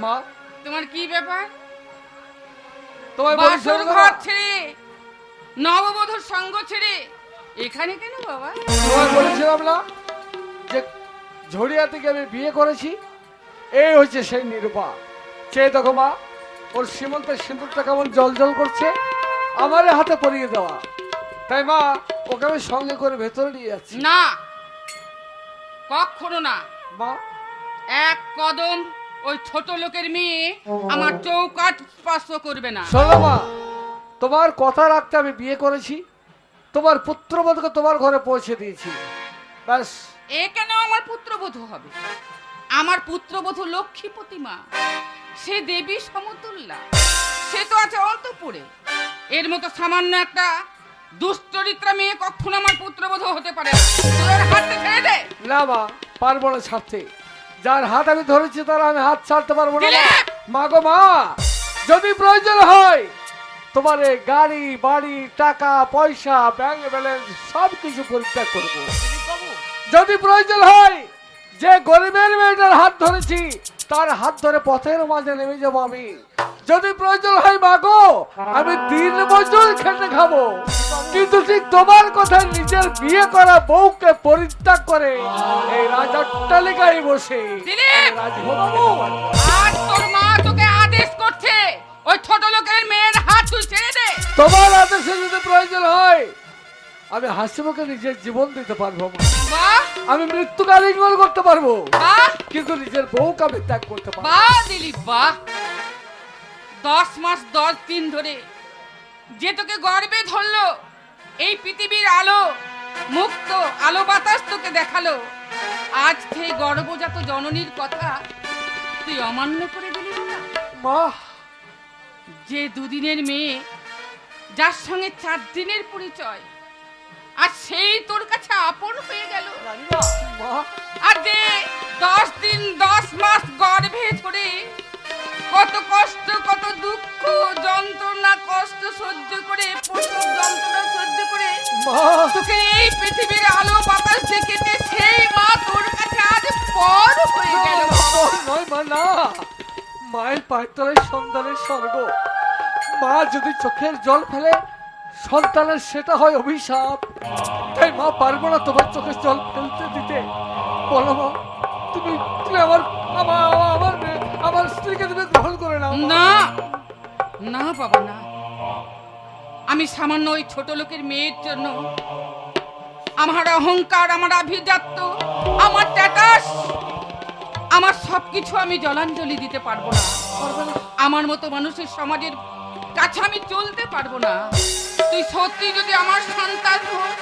মা, তোমার কি ব্যাপার? তোমায় বাসর বলেছিলাম ঘর না? ছেড়ে, নববধূর সঙ্গ ছেড়ে এখানে কেন বাবা? তোমায় বলেছিলাম না যে ঝড়িয়া থেকে আমি বিয়ে করেছি? এই হচ্ছে সেই নিরূপা। চেয়ে দেখো মা, ওর সীমন্তের সিঁদুরটা কেমন জল জল করছে, আমার হাতে পরিয়ে দেওয়া। তাই মা ওকে আমি সঙ্গে করে ভেতরে নিয়ে যাচ্ছি। না, কখনো না। মা এক কদম ওই ছোট লোকের মেয়ে আমার চৌকাঠ স্পর্শ করবে না। শোনো মা, তোমার কথা রাখতে আমি বিয়ে করেছি, তোমার পুত্রবধূকে তোমার ঘরে পৌঁছে দিয়েছি, ব্যাস। এ কেন আমার পুত্রবধূ হবে? আমার পুত্রবধূ লক্ষ্মীপতি মা, সে দেবী সমতুল্লা, সে তো আছে অন্তঃপুরে। এর মতো সামান্য একটা দুশ্চরিত্রা মেয়ে কখনো আমার পুত্রবধূ হতে পারে না। তুই ওর হাতটা ছেড়ে দে। না মা, পারবো না ছাড়তে। যার হাত আমি ধরেছি তার আমি হাত ছাড়তে পারবো না। দিলীপ! মা গো মা, যদি প্রয়োজন হয় তোমার এই গাড়ি বাড়ি টাকা পয়সা ব্যাংক ব্যালেন্স সব কিছু পরিত্যাগ করবো। যদি প্রয়োজন হয় যে গরিবের মেয়েটার হাত ধরেছি তার হাত ধরে পথের মাঝে নেমে যাবো আমি। যদি প্রয়োজন হয় মা গো, আমি 3 বছর খেটে খাবো, কিন্তু ঠিক তোমার কথা নিজের বিয়ে করা বউকে পরিত্যাগ করে এই রাজাট্টালিকায় বসে দিলীপ! আজ তোর মা তোকে আদেশ করছে, ওই ছোট লোকের মেয়ের হাত তুই ছেড়ে দে। তোমার আদেশে যদি প্রয়োজন হয় আমি হাসিমুখে নিজের জীবন দিতে পারবো মা। বাহ আমি মৃত্যুকে আলিঙ্গন করতে পারবো, বাহ কিন্তু নিজের বউকে আমি ত্যাগ করতে পারবো। বাহ দিলীপ বাহ। 10 মাস 10 দিন ধরে যে তোকে গর্বে ধরলো, এই পৃথিবীর আলো মুক্ত আলো বাতাস তোকে দেখালো, আজ সেই গর্ভজাত জননীর কথা তুই অমান্য করে দিলি না। মা যে 2 দিনের মেয়ে, যার সঙ্গে 4 দিনের পরিচয়, আর সেই তোর কাছে আপন হয়ে গেল। মা আর যে 10 দিন 10 মাস গর্ভে ধরে কত কষ্ট কত দুঃখ যন্ত্রণা কষ্ট সহ্য করে প্রসব যন্ত্রণা সহ্য করে মা তোকে এই পৃথিবীর আলো বাতাস দেখেছে, সেই মা তোর কাছে আজ পর হয়ে গেল। নয় মা, না। মায়ের পায়ের তলায় সন্তানের স্বর্গ। মা যদি চোখের জল ফেলে সন্তানের সেটা হয় অভিশাপ। তাই মা পারবো না তোমার চোখের জল ফেলতে দিতে। বলো মা, তুমি তুমি আমার আমার আমার আমার স্ত্রীকে তুমি গ্রহণ করে নাও। না না বাবা না, আমি সামান্য ওই ছোট লোকের মেয়ের জন্য আমার অহংকার, আমার আভিজাত্য, আমার স্ট্যাটাস, আমার সবকিছু আমি জলাঞ্জলি দিতে পারবো না। আমার মতো মানুষের সমাজের কাছে আমি চলতে পারবো না। তুই সত্যি যদি আমার সন্তান হোস,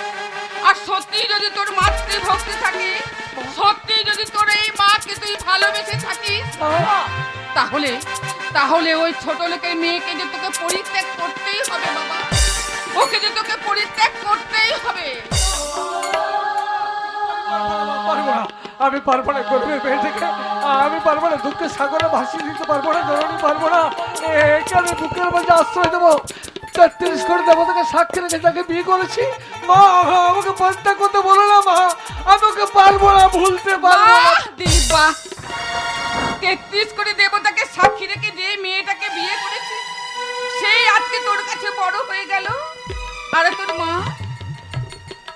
আর সত্যি যদি তোর মাতৃভক্তি থাকে, সত্যি যদি তোর এই মাকে তুই ভালোবেসে থাকিস, তাহলে তাহলে ওই ছোট লোকের মেয়েকে যে তোকে পরিত্যাগ করতেই হবে বাবা, ওকে যে তোকে পরিত্যাগ করতেই হবে। পারবো না, আমি পারবো না গরিবের মেয়েটাকে, আমি পারবো না দুঃখের সাগরে ভাসিয়ে দিতে পারবো না জননী, পারবো না। এখানে বুকের মাঝে আশ্রয় দেবো, 33 কোটি দেবতাকে সাক্ষী রেখে তাকে বিয়ে করেছি। মা আমাকে পরিত্যাগ করতে বলো না মা, আমি ওকে পারবো না, ভুলতে পারবো না। বাহ দিলীপ বাহ, 33 কোটি দেবতাকে সাক্ষী রেখে যে মেয়েটাকে বিয়ে করেছি সেই আজকে তোর কাছে বড় হয়ে গেল, আর তোর মা,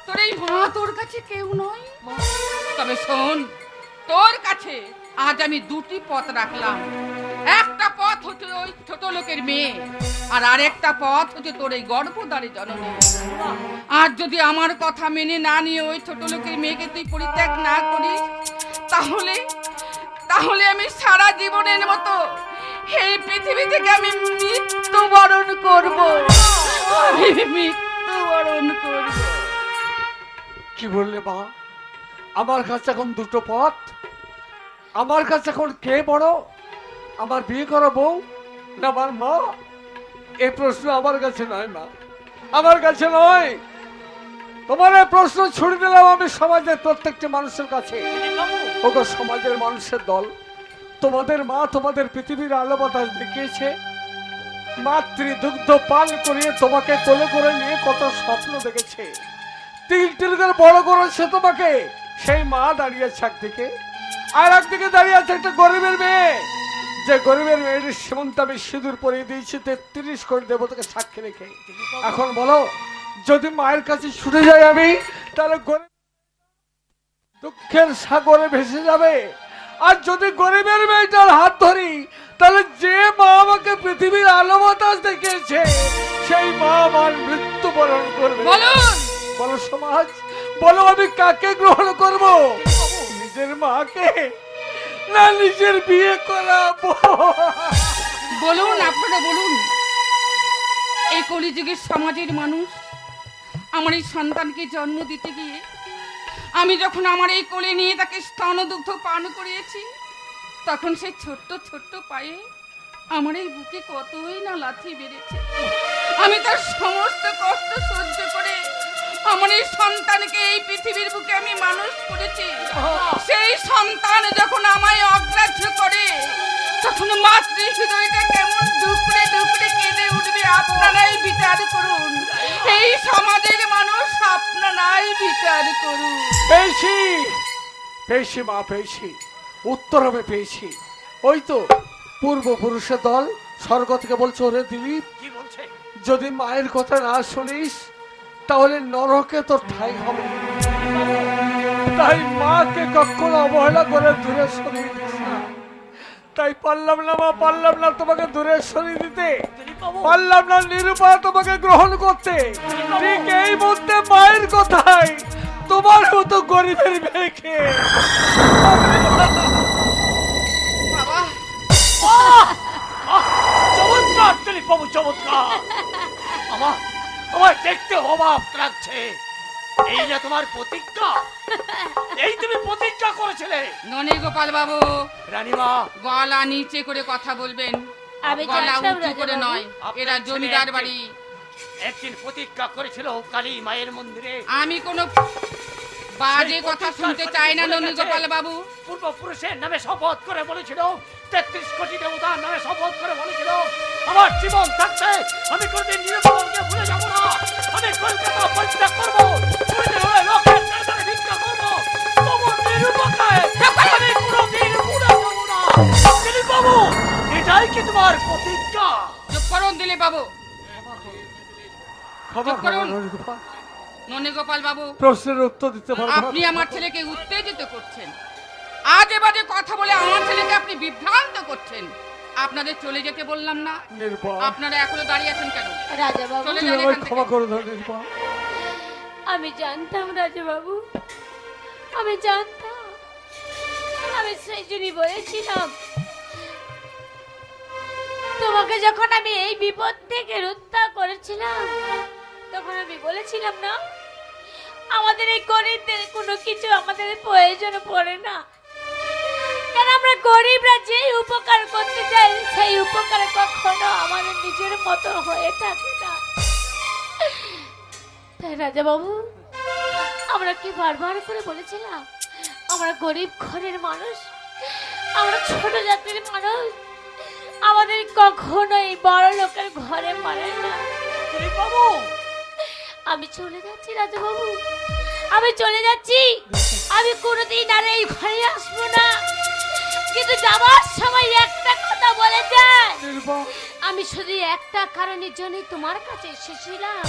তোর এই মা তোর কাছে কেউ নয়। তবে শোন, তোর কাছে আজ আমি 2টি পথ রাখলাম। একটা পথ হচ্ছে ওই ছোট লোকের মেয়ে, আর আরেকটা পথ হচ্ছে তোর এই গর্ভধারী জননী। আর যদি আমার কথা মেনে না নিয়ে ওই ছোট লোকের মেয়েকে তুই পরিত্যাগ না করিস, তাহলে তাহলে আমি সারা জীবনের মতো এই পৃথিবী থেকে আমি মৃত্যুবরণ করব। আমি মৃত্যুবরণ করব। কি বললে মা? আমার কাছে এখন 2টো পথ। আমার কাছে এখন কে বড়, আমার বিয়ে করা বউ না আমার মা? এই প্রশ্ন আমার কাছে নয় মা, আমার কাছে নয়। তোমার এই প্রশ্ন ছুড়ে দিলাম আমি সমাজের প্রত্যেকটি মানুষের কাছে। ওগো সমাজের মানুষের দল, তোমাদের মা তোমাদের পৃথিবীর আলো বাতাস দেখিয়েছে, মাতৃ দুগ্ধ পান করিয়ে তোমাকে কোলে করে নিয়ে কত স্বপ্ন দেখেছে, তিল তিল করে বড় করেছে তোমাকে। সেই মা দাঁড়িয়ে আছে একদিকে, আর একদিকে দাঁড়িয়ে আছে একটা গরিবের মেয়ে, যে গরিবের মেয়ের সীমন্ত আমি সিঁদুর পরিয়ে দিয়েছি 33 কোটি দেবতাকে সাক্ষী রেখে। এখন বলো, যদি মায়ের কাছে ছুটে যাই আমি, তাহলে দুঃখের সাগরে ভেসে যাবে। আর যদি গরিবের মেয়েটার হাত ধরি, তাহলে যে মা আমাকে পৃথিবীর আলো বাতাস দেখিয়েছে সেই মা আমার মৃত্যুবরণ করবে। বলুন সমাজ, বলো আমি কাকে গ্রহণ করব? নিজের মাকে না নিজের বিয়ে করাবো? বলুন, আপনারা বলুন। এই কলিযুগের সমাজের মানুষ আমার এই সন্তানকে জন্ম দিতে গিয়ে আমি যখন আমার এই কোলে নিয়ে তাকে স্তনদুগ্ধ পান করিয়েছি, তখন সে ছোট্ট ছোট্ট পায়ে আমার এই বুকে কতই না লাথি বেড়েছে। আমি তার সমস্ত কষ্ট সহ্য করে আমার এই সন্তানকে এই পৃথিবীর বুকে আমি মানুষ করেছি। সেই সন্তান যখন আমায় অগ্রাহ্য করে, তখন মাতৃ হৃদয়টা কেমন ডুকরে ডুকরে কেঁদে উঠবে। আপনারাই বিচার করুন, এই সমাজের মানুষ আপনারাই বিচার করুন। পেয়েছি, পেয়েছি মা, পেয়েছি, উত্তর হবে পেয়েছি। ওই তো পূর্বপুরুষের দল স্বর্গ থেকে বলছে, ওরে দিলীপ, কি বলছে? যদি মায়ের কথা না শুনিস তাহলে নরকে তোর ঠাঁই হবে। তাই মাকে কখনো অবহেলা করে দূরে সরিয়ে দিস না। তাই পারলাম না মা, পারলাম না তোমাকে দূরে সরিয়ে দিতে, পারলাম না নিরূপা তোমাকে গ্রহণ করতে। ঠিক এই মুহূর্তে মায়ের কথাই তোমার মতো গরিবের মেয়েকে বাবা, চমৎকার দিলীপ বাবু, চমৎকার। আমার দেখতে অভাব লাগছে। এই না তোমার প্রতিজ্ঞা? এই তুমি প্রতিজ্ঞা করেছিলে? ননে গোপাল বাবু, রানীমা, গলা নিচে করে কথা বলবেন, আমি গলা জানতাম উঁচু করে রাজাবাবু। নয়। আপনার এরা ছেলে জমিদার একদিন- বাড়ি। একদিন প্রতিজ্ঞা করেছিল কালী মায়ের মন্দিরে। আমি কোনো বাজে কথা শুনতে চাই না ননী গোপাল বাবু। পূর্বপুরুষের নামে শপথ করে বলেছিল, 33 কোটি দেবতার নামে শপথ করে বলেছিল, আমার জীবন থাকতে আমি কোনদিন নিরপরাধকে ভুলে যাব না। আমি কলকাতা পরিত্যাগ করব, কোনদিন হলে লোকের দরবারে ভিক্ষা করব, তবু নিরূপকায় আমি কোনদিন ভুলে যাব না। দিলীপ বাবু, এটাই কি তোমার প্রতিজ্ঞা? চুপ করুন দিলীপ বাবু, ক্ষমা চুপ করুন। করো নিরূপা, ননী গোপাল বাবু, প্রশ্নের উত্তর দিতে পারবো না। আপনি আমার ছেলেকে উত্তেজিত করছেন। আজে বাজে কথা বলে আমার ছেলেকে আপনি বিভ্রান্ত করছেন। আপনাদের চলে যেতে বললাম না? নিরূপা, আপনারা এখনো দাঁড়িয়ে আছেন কেন? রাজাবাবু, চলে তুমি যান আমায় এখান ক্ষমা থেকে। করে দাও নিরূপা। আমি জানতাম রাজাবাবু, আমি জানতাম। আমি সেই জন্যই বলেছিলাম, তোমাকে যখন আমি এই বিপদ থেকে রক্ষা করেছিলাম, তখন আমি বলেছিলাম না, আমাদের এই গরিবদের কোনো কিছু আমাদের প্রয়োজন পড়ে না। কারণ আমরা গরিবরা যে উপকার করতে চাই, সেই উপকার কখনো আমাদের নিজের মতো হয়ে থাকে না। তাই রাজা বাবু, আমরা কি বারবার করে বলেছিলাম, আমরা গরিব ঘরের মানুষ, আমরা ছোট জাতির মানুষ, আমাদের কখনোই বড় লোকের ঘরে মারে না। দিলীপ বাবু, আমি চলে যাচ্ছি রাজা বাবু, আমি চলে যাচ্ছি। আমি কোনোদিন আর এই ঘরে আসবো না, কিন্তু যাবার সময় একটা কথা বলে যায়, নিরূপা, আমি শুধু একটা কারণের জন্য তোমার কাছে এসেছিলাম।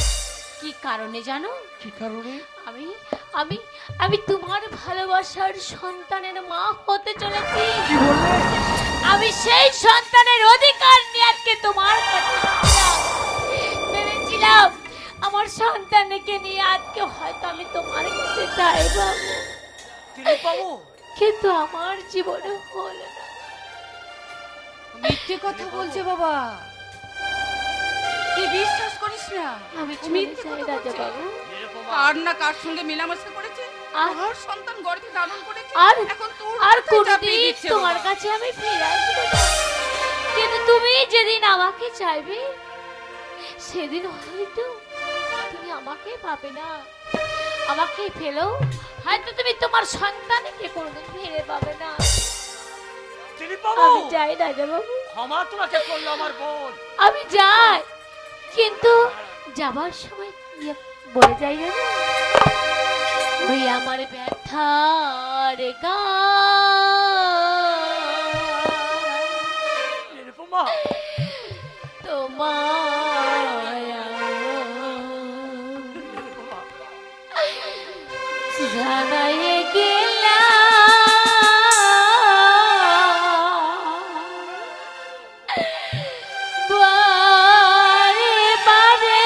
কি কারণে জানো? কি কারণে? আমি আমি আমি তোমার ভালোবাসার সন্তানের মা হতে চলেছি। কি বললে? আমি সেই সন্তানের অধিকার নিয়ে আজকে তোমার কাছে এসেছিলাম। ভেবেছিলাম আমার সন্তানকে নিয়ে আজকে হয়তো আমি তোমার কাছে যাইব, দিলীপ বাবু, কিন্তু আমার জীবনে হলো না। মিথ্যে কথা বলছে বাবা, তুই বিশ্বাস করিস না। আমি ও চলে মিথ্যে যাই কথা রাজা বলছে। বাবু। নিরুপমা, কার না কার সঙ্গে মেলামেশা করেছে, আর- আর সন্তান গর্ভে ধারণ করেছে, আর এখন তোর আর কথাই চাপিয়ে কোনদিন দিচ্ছে তোমার বাবা। কাছে আমি ফিরে আসবো না। কিন্তু তুমি যেদিন আমাকে চাইবে, সেদিন হয়তো তুমি আমাকে পাবে না। আমাকে ফেলো, হয়তো তুমি তোমার সন্তানকে কোনোদিন ফিরে পাবে না। দিলীপ বাবু, আমি যাই রাজা বাবু, ক্ষমা তোমাকে করলো আমার বোন। আমি যাই, কিন্তু যাবার সময় কি বলে যাই জানো? ওই আমার ব্যথার গান নিরুপমা, তোমায় নিরুপমা, জানাইয়ে গেলাম, বারে বারে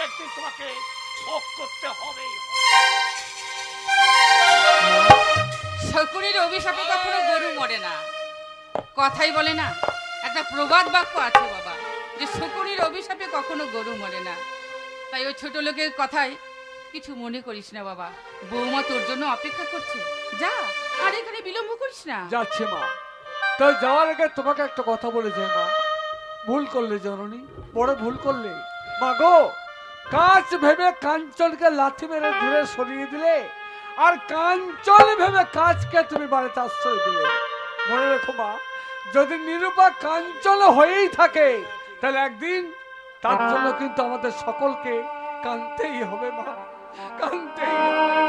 একদিন তোমাকে শোক করতে হবে। শকুনির অভিশাপে কখনো গরু মরে না, কথাই বলে না, একটা প্রবাদ বাক্য আছে বাবা, যে শকুনির অভিশাপে কখনো গরু মরে না। তাই ওই ছোট লোকের কথায় কিছু মনে করিস না বাবা, বৌমা তোর জন্য অপেক্ষা করছে, যা আর এখানে বিলম্ব করিস না। যাচ্ছি মা, তো যাওয়ার আগে তোমাকে একটা কথা বলে যাই মা, ভুল করলে জননী, বড় ভুল করলে মা গো। কাঁচ ভেবে কাঞ্চনকে লাথি মেরে দূরে সরিয়ে দিলে, আর কাঞ্চন ভেবে কাঁচকে তুমি বাড়িতে আশ্রয় দিলে। মনে রেখো মা, যদি নিরূপা কাঞ্চন হয়েই থাকে, তাহলে একদিন তার জন্য কিন্তু আমাদের সকলকে কাঁদতেই হবে মা, কাঁদতেই হবে।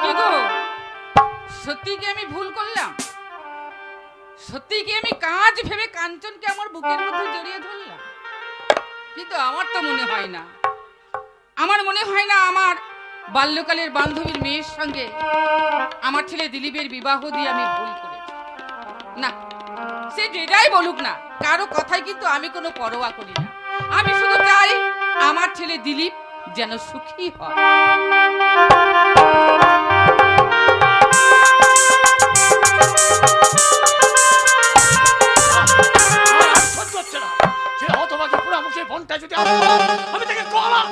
কি গো, সত্যি কি আমি ভুল করলাম? সত্যি কি আমি কাজ ভেবে কাঞ্চনকে আমার বুকের মধ্যে জড়িয়ে ধরলাম? কিন্তু আমার তো মনে হয় না, আমার মনে হয় না আমার বাল্যকালের বান্ধবীর মেয়ের সঙ্গে আমার ছেলে দিলীপের বিবাহ দিয়ে আমি ভুল করেছি। না, সে যেটাই বলুক না, কারো কথাই কিন্তু আমি কোনো পরোয়া করি না। আমি শুধু চাই আমার ছেলে দিলীপ যেন সুখী হয়। সহ্য হচ্ছে না, সে হতভাগী পোড়ামুখী বোনটা যদি আমি তাকে গলা।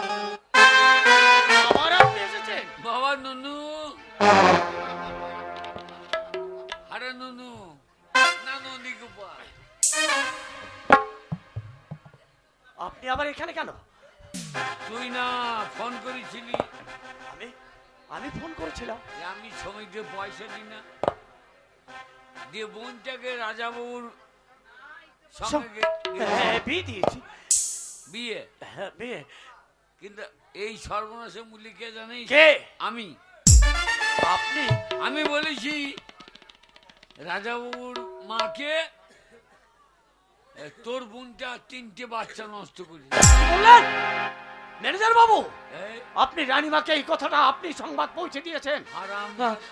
আবার আপনি এসেছেন? বাবা নুনু, আরে নুনু, না নন্দী গোপাল, আপনি আবার এখানে কেন? তুই না ফোন করেছিলি? আমি ফোন করেছিলাম। যে আমি শ্রমিকদের পয়সা দিই না, দিয়ে বোনটাকে রাজাবাবুর সঙ্গে হ্যাঁ, বিয়ে দিয়েছি। বিয়ে, হ্যাঁ, বিয়ে। কিন্তু এই সর্বনাশের মূল্য কে জানিস? কে? আমি। আপনি? আমি বলেছি রাজাবাবুর মাকে, তোর বোনটা 3টে বাচ্চা নষ্ট করি। বললেন ম্যানেজার বাবু, এই, আপনি রানীমাকে এই কথাটা আপনি সংবাদ পৌঁছে দিয়েছেন? হারাম।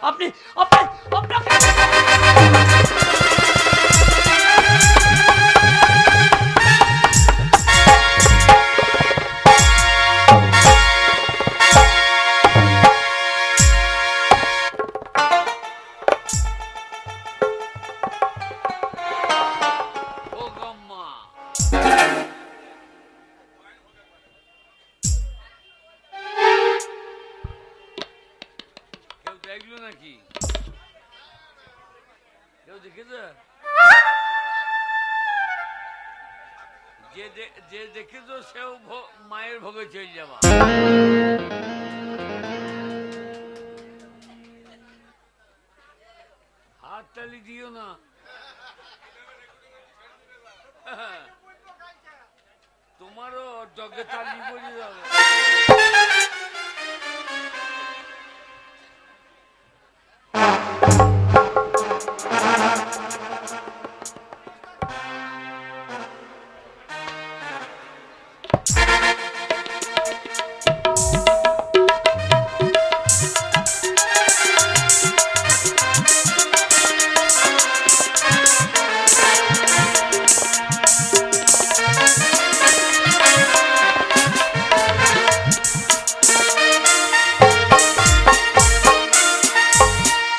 আপনি আপনি আপনাকে ও গম্মা, কেউ দেখলো নাকি? কেউ দেখেছে? যে দেখেছ সেও মায়ের ভোগে চলে যাবা। হাত তালি দিও না। তোমারও জগে তালি পড়ে যাবে।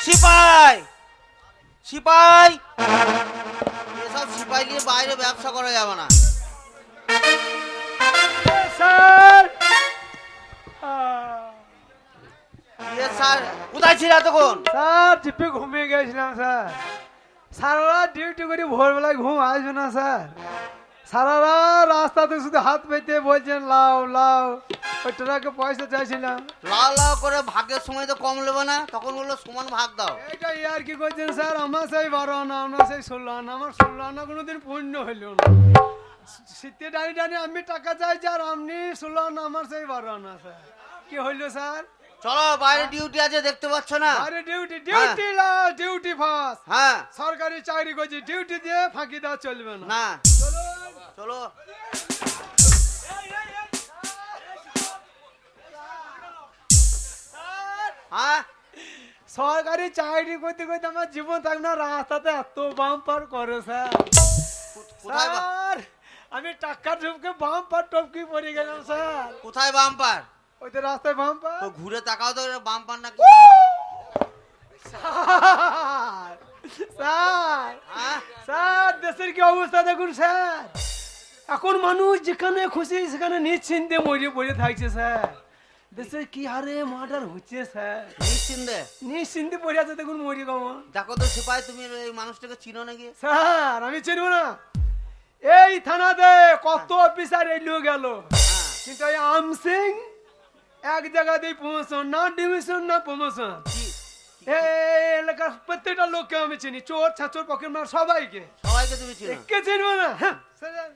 সিপাই সিপাই, এসব সিপাই নিয়ে বাইরে ব্যবসা করা যাবে না। স্যার, স্যার কোথায় ছিল এতক্ষণ? স্যার চিপে ঘুমিয়ে গেছিলাম স্যার। সারা রাত ডিউটি করে ভোরবেলায় ঘুম আসবে না স্যার। সারা রাত রাস্তাতে শুধু হাত পেতে বলছেন লাও লাও, ওই ট্রাকে পয়সা চাইছিলাম। লাও লাও করে ভাগের সময় তো কম নেবে না, তখন বললো সমান ভাগ দাও। এইটা ইয়ার কি করছেন স্যার? আমার সেই 12 আনা, আমার সেই 16 আনা, আমার 16 আনা কোনোদিন পূর্ণ হইল না। শীতে ডানি ডানি আমি টাকা চাইছি, আর আপনি 16 আনা, আমার সেই 12 আনা স্যার। কি হইল স্যার? চলো বাইরে ডিউটি আছে, দেখতে পাচ্ছ না? আরে duty duty last, duty first. হ্যাঁ, সরকারি চাকরি করছি, ডিউটি দিয়ে ফাঁকি দেওয়া চলবে না। না চলো। হ্যাঁ, সরকারি চাকরি করতে করতে আমার জীবন থাক না, রাস্তাতে এত বাম্পার করে স্যার। কোথায় স্যার আমি টাকা ঢুকে বাম পা টপকি পড়ে গেলাম স্যার। কোথায় বাম্পার? ওই তো রাস্তায় বাম পা। তো ঘুরে তাকাও তো, এটা বাম্পার নাকি? স্যার স্যার হ্যাঁ? স্যার দেশের কি অবস্থা দেখুন স্যার। এখন মানুষ যেখানে খুশি সেখানে নিশ্চিন্তে মরে পড়ে থাকছে স্যার। দেশে কি হারে মার্ডার হচ্ছে স্যার। নিশ্চিন্তে নিশ্চিন্তে পড়ে আছে দেখুন মরি কেমন। দেখো তো সিপাই, তুমি এই মানুষটাকে চিনো নাকি? স্যার আমি চিনব না? এই থানাতে কত অফিসার এলো গেল, হ্যাঁ। কিন্তু এই আমসিং এক জায়গাতেই প্রমোশন, না ডিমিশন না প্রমোশন। এই এলাকার প্রত্যেকটা লোককে আমি চিনি, চোর ছাচোর পকেট মার সবাইকে। সবাইকে তুমি চিনো? কে চিনবো না? হ্যাঁ, স্যার।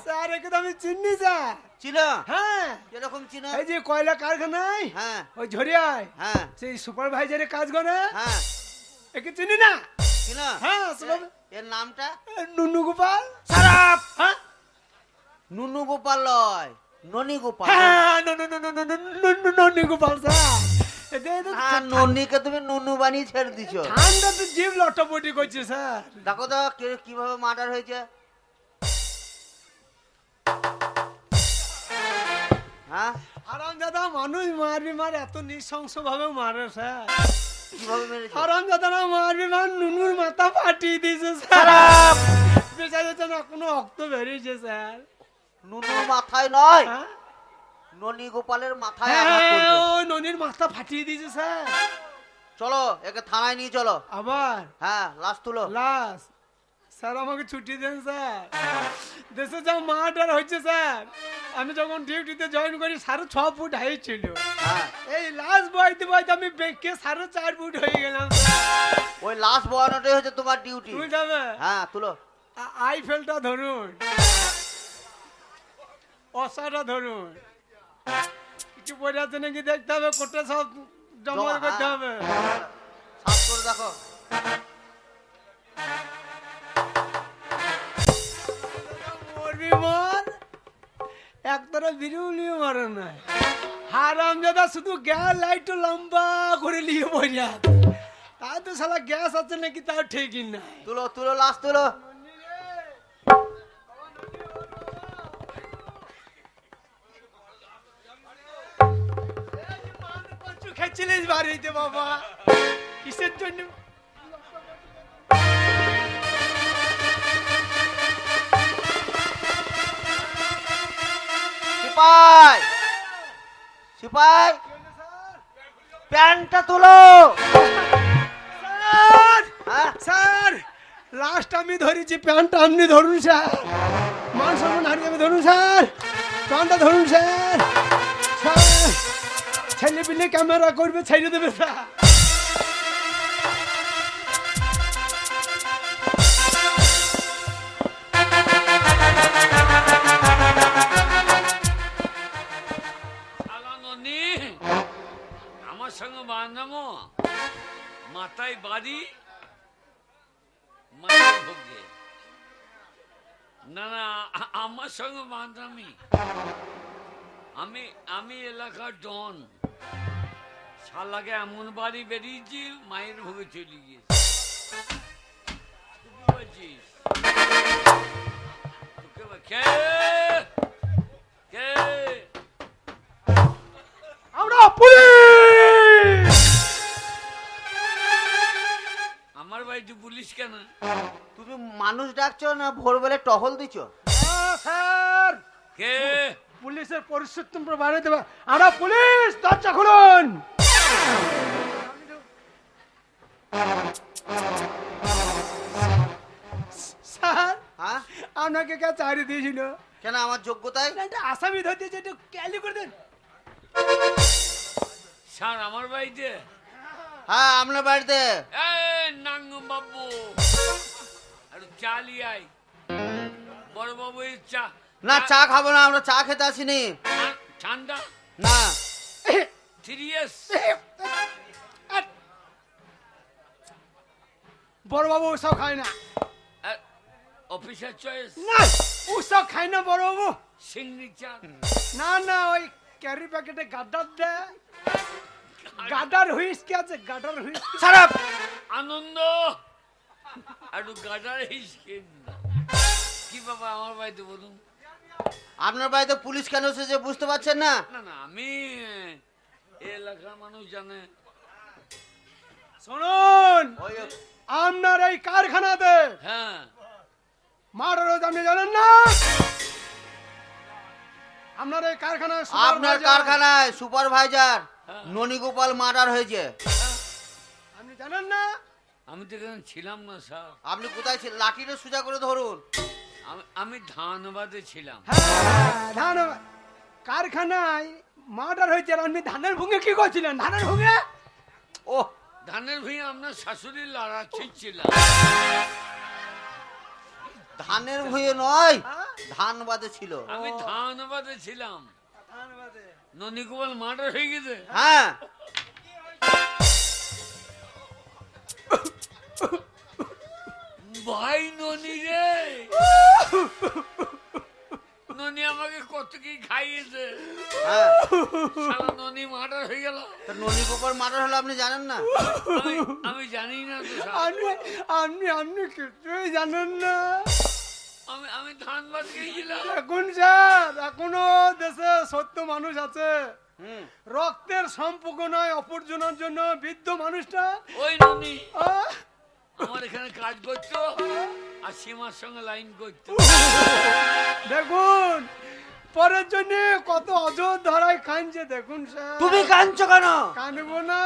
স্যার একে তো আমি চিনি স্যার। চিনো? হ্যাঁ, এরকম চিনো? এই যে কয়লা কারখানায় হ্যাঁ ওই ঝরিয়ায় হ্যাঁ সেই সুপারভাইজারে কাজ করে, হ্যাঁ। একে চিনি না? চিনো? হ্যাঁ, সুপার- এর নামটা? নুনু গোপাল। খারাপ। হ্যাঁ নুনু গোপাল লয়, ননি গোপাল। হ্যাঁ, ননি গোপাল স্যার। হ্যাঁ, ননিকে তুমি নুনু বানিয়ে ছেড়ে দিছো। ঠান্ডা তো জিভ লটপটি করছে স্যার। দেখো তো কিভাবে মার্ডার হয়েছে। হ্যাঁ, হারামজাদা মানুষ মারবি মার এত নৃশংস ভাবে মারে স্যার। কিভাবে মেরেছে? হারামজাদারা মারবি মার নুনুর মাথা ফাটিয়ে দিয়েছে স্যার। বেচারা না কোনো রক্ত বেরিয়েছে স্যার। নুনুর মাথায় নয়, হ্যাঁ? ননি গোপালের মাথায় আঘাত হ্যাঁ, করেছে। ওই ননির মাথা ফাটিয়ে দিয়েছে স্যার। চলো একে থানায় নিয়ে চলো। আবার হ্যাঁ, লাশ তুলো। লাশ স্যার আমাকে ছুটি দেন স্যার। দেশে যা মার্ডার হচ্ছে স্যার, আমি যখন ডিউটিতে জয়েন করি 6.5 ফুট হাইট ছিল। হ্যাঁ, এই লাশ বইতে বইতে আমি বেঁকে 4.5 ফুট হয়ে গেলাম স্যার। ওই লাশ বয়ানোটাই হচ্ছে তোমার ডিউটি। বুঝতে হবে? হ্যাঁ, তুলো। আইফেলটা ধরুন, অসাটা ধরুন, কিছু পড়ে আছে নাকি দেখতে হবে, কোটে সব জমা করতে হবে। সাফ করে দেখো। মরবি মর, একতরা বিরুলিও মারে নাই। হারামজাদা শুধু গ্যাস লাইট লম্বা করে নিয়ে বইয়া, তাই তো শালা গ্যাস আছে নাকি তাও ঠিকই নাই। তুলো তুলো, লাশ তুলো। কচু খেয়েছিলিস বাড়িতে বাবা, কিসের জন্য? সিপাই, সিপাই, প্যান্টটা তুলো। স্যার হ্যাঁ, স্যার, লাস্ট আমি ধরেছি, প্যান্টটা আপনি ধরুন স্যার। মান সম্মান হারিয়ে যাবে, ধরুন স্যার, প্যান্টটা ধরুন স্যার। স্যার ছেলে পিলে ক্যামেরা করবে, ছেড়ে দেবে স্যার। শালা ননি, আমার সঙ্গে বাঁধামো, মাথায় বাড়ি, মায়ের ভোগে। না না, আমার সঙ্গে বাঁধামি। আমি আমি এলাকার ডন। শালাকে এমন বাড়ি বেরিয়েছি, মায়ের ভোগে চলে গিয়েছে। বুঝতে পারছিস? কে কে আমরা পুলিশ। আমার বাড়িতে পুলিশ কেন? তুমি মানুষ ডাকছো না ভোরবেলা টহল দিছো? হ্যাঁ, স্যার কে? পুলিশের পরিচ্ছন্ন বাড়িয়ে দেবে। আমরা পুলিশ, দরজা খুলুন। স্যার হ্যাঁ, আপনাকে কে চাকরি দিয়েছিল? কেন আমার যোগ্যতায়? না, এটা আসামি ধরতে একটু ক্যালি করে দেন। স্যার আমার বাড়িতে? হ্যাঁ, আপনার বাড়িতে। এই নাঙ্গ বাবু, আর চালি আই। বড় বাবু চা না, চা খাবো না, আমরা চা খেতে আসিনি। ঠান্ডা না, সিরিয়াস। বড় বাবু ওসব খায় না। অফিসার চয়েস না, ওসব খায় না বড় বাবু। সিগনেচার। না না, ওই ক্যারি প্যাকেটে গাডার দেয়। গাডার হুইস্কি আছে, গাডার হুইস্কি। খারাপ আনন্দ একটু গাটারে হিসকেন না। কি বাবা আমার বাড়িতে বলুন? আপনার বাড়িতে পুলিশ কেন এসেছে বুঝতে পারছেন না? না না, আমি এই এলাকার মানুষ জানে। শুনুন, ওই আপনার এই কারখানাতে হ্যাঁ, মার্ডার হয়েছে আপনি জানেন না? আপনার এই কারখানায় আপনার supervisor- কারখানায় সুপারভাইজার হ্যাঁ। ননীগোপাল মার্ডার হয়েছে। আপনি জানেন না? আমি তো এখানে ছিলাম না স্যার। আপনি কোথায় ছিলেন? লাঠিটা সোজা করে ধরুন। আমি ধানবাদে ছিলাম। হ্যাঁ, ধান কারখানায় মার্ডার হয়েছে আর আপনি ধানের ভুঙে কি করছিলেন? ধানের ভুঙে? ও ধানের ভুঁই আপনার শাশুড়ির লড়া ছিঁড়ছিলাম। ধানের ভুঁয়ে নয়, হ্যাঁ? ধান বাদে ছিল। আমি ধানবাদে ছিলাম। ধানবাদে। ননীগোপাল মার্ডার হয়ে গেছে। হ্যাঁ, ভাই ননি রে, ননি আমাকে কত কি খাইয়েছে। হ্যাঁ। শালা ননি মার্ডার হয়ে গেল। তা ননীগোপাল মার্ডার হলো আপনি জানেন না? আমি জানি না তো স্যার। আপনি কিছুই জানেন না? আমি ধানবাদ গিয়েছিলাম। এখন স্যার, এখনো দেশে সত্য মানুষ আছে। হুম। রক্তের সম্পর্ক নয়, অপরজনের জন্য বৃদ্ধ মানুষটা ওই ননি আহ, আমার এখানে কাজ করতো আর সীমার সঙ্গে লাইন করতো। দেখুন পরের জন্য কত অজর ধরায় কাঁদছে। দেখুন স্যার, তুমি কাঁদছো কেন? কাঁদবো না,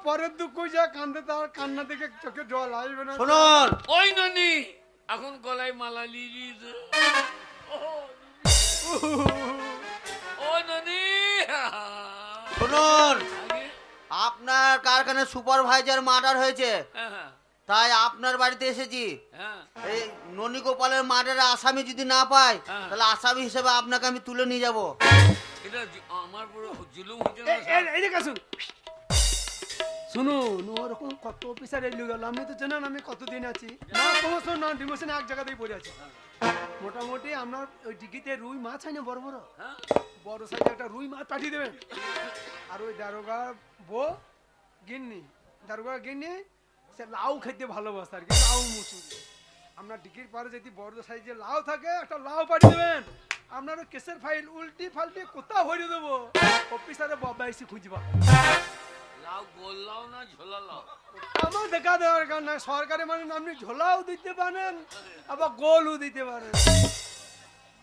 পরের দুঃখ যা কান্দে তার কান্না থেকে চোখে জল আসবে না। শুনুন, ওই ননি এখন গলায় মালা নিয়ে দিয়েছে। ও ননি, শুনুন, আগে আপনার কারখানায় সুপারভাইজার মার্ডার হয়েছে, হ্যাঁ তাই আপনার বাড়িতে এসেছি। হ্যাঁ এই ননীগোপালের মার্ডারে আসামি যদি না পাই, হ্যাঁ। তাহলে আসামি হিসেবে আপনাকে আমি তুলে নিয়ে যাব। এটা আমার পুরো জুলুম হচ্ছে না স্যার? এই দিকে আসুন। শুনুন, ওরকম কত অফিসার এলো গেল, আপনি তো জানেন আমি কতদিন আছি। না প্রমোশন না ডিমোশন, এক জায়গাতেই পড়ে আছি। মোটামুটি আপনার ওই ডিগিতে রুই মাছ হয় না, বড় বড় হ্যাঁ? বড় সাইজে একটা রুই মাছ পাঠিয়ে দেবেন। আর ওই দারোগা বউ গিন্নি, দারোগা গিন্নি সে লাউ খেতে ভালোবাসে আর কি, লাউ মুসুরি। আপনার ডিগির পারে যদি বড় সাইজে লাউ থাকে, একটা লাউ পাঠিয়ে দেবেন। আপনার ওই কেসের ফাইল উল্টি ফাল্টি কোথাও ভরে দেবো, অফিসারে বাবা এসে খুঁজবা। লাউ গোল লাউ না ঝোলা লাউ? আমার দেখা দেওয়ার কারণ নাই, সরকারি মানুষ আপনি ঝোলাও দিতে পারেন আবার গোলও দিতে পারেন।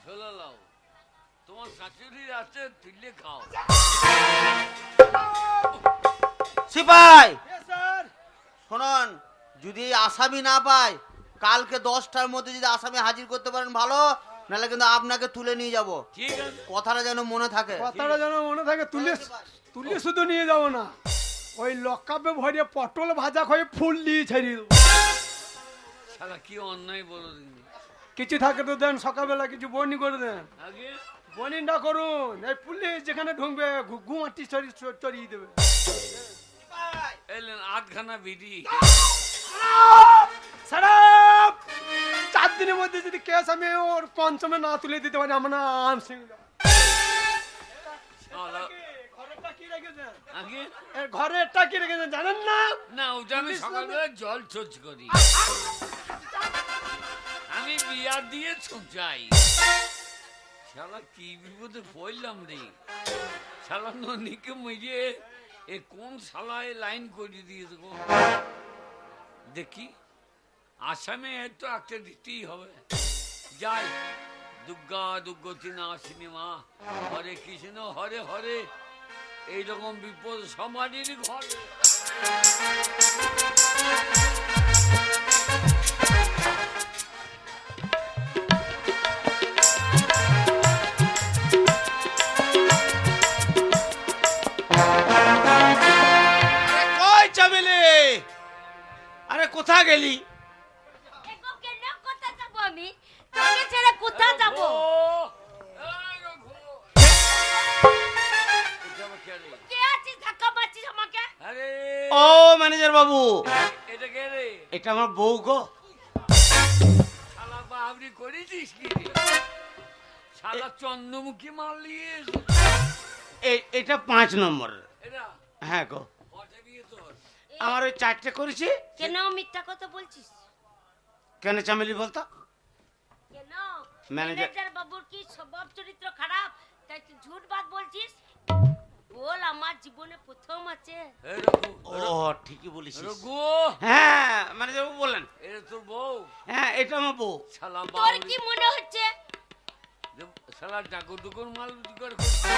ঝোলা লাউ তোমার শাশুড়ির আছে, তুললে খাও। সিপাই স্যার, শুনুন, যদি এই আসামি না পাই, কালকে 10টার মধ্যে যদি আসামি হাজির করতে পারেন ভালো, নাহলে কিন্তু আপনাকে তুলে নিয়ে যাব। ঠিক আছে। কথাটা যেন মনে থাকে। কথাটা যেন মনে থাকে। তুলে তুলে শুধু নিয়ে যাবো না, ওই লকাপে ভরে পটল ভাজা খেয়ে ফুল দিয়ে ছেড়ে দেবো। শালা কি অন্যায় বলো দিনি। কিছু থাকে তো দেন, সকালবেলা কিছু বনি করে দেন। আগে বনি না করুন, এই পুলিশ যেখানে ঢুকবে ঘুমাটি চড়িয়ে দেবে। এলেন 8খানা বিড়ি। সারাপ 4 দিনের মধ্যে যদি কেস আমি ওর পঞ্চমে না তুলে দিতে পারি, আমার নাম সিং। শালা- ঘরেরটা কি রেখেছেন? আগে এর ঘরেরটা কি রেখেছেন জানেন না? না, ওটা আমি সকালবেলা জল চোচ করি। আমি বিয়া দিয়ে ছুচাই। শালা কি বিপদে পড়লাম রে। শালা ননিকে মেরে এ কোন শালায় লাইন করে দিয়েছে গো। দেখি আসামে তো একটা দিতেই হবে। যাই, দুর্গা দুর্গতি না আসিনি মা, হরে কৃষ্ণ হরে হরে। এইরকম বিপদ সমাজেরই ঘরে। কই চামেলি? আরে কোথা গেলি? এগো কেন কোথায় যাবো আমি? তোকে ছেড়ে কোথায় যাবো? কে আছিস ধাক্কা মারছিস আমাকে? আরে ও ম্যানেজার বাবু, এটা কে রে? এটা আমার বউ গো। শালা বাবরি করেছিস কি রে? শালা চন্দ্রমুখী মারলি এটা 5 নম্বর। এটা হ্যাঁ গো, কটে বিয়ে তোর? আমার ওই 4টে করেছি। কেন মিথ্যা কথা বলছিস? কেন চামেলি বলতো? কেন ম্যানেজার- ম্যানেজার বাবুর কি স্বভাব চরিত্র খারাপ তাই তুই ঝুট বাদ বলছিস? বল, আমার জীবনে প্রথম আছে। এই রঘু, ও ঠিকই বলিস। রঘু, হ্যাঁ ম্যানেজার বাবু বলেন। এটা তোর বউ? হ্যাঁ এটা আমার বউ। শালা তোর বাউরি, কি মনে হচ্ছে? শালা ডাকুর ডুকুর মাল করে করছে।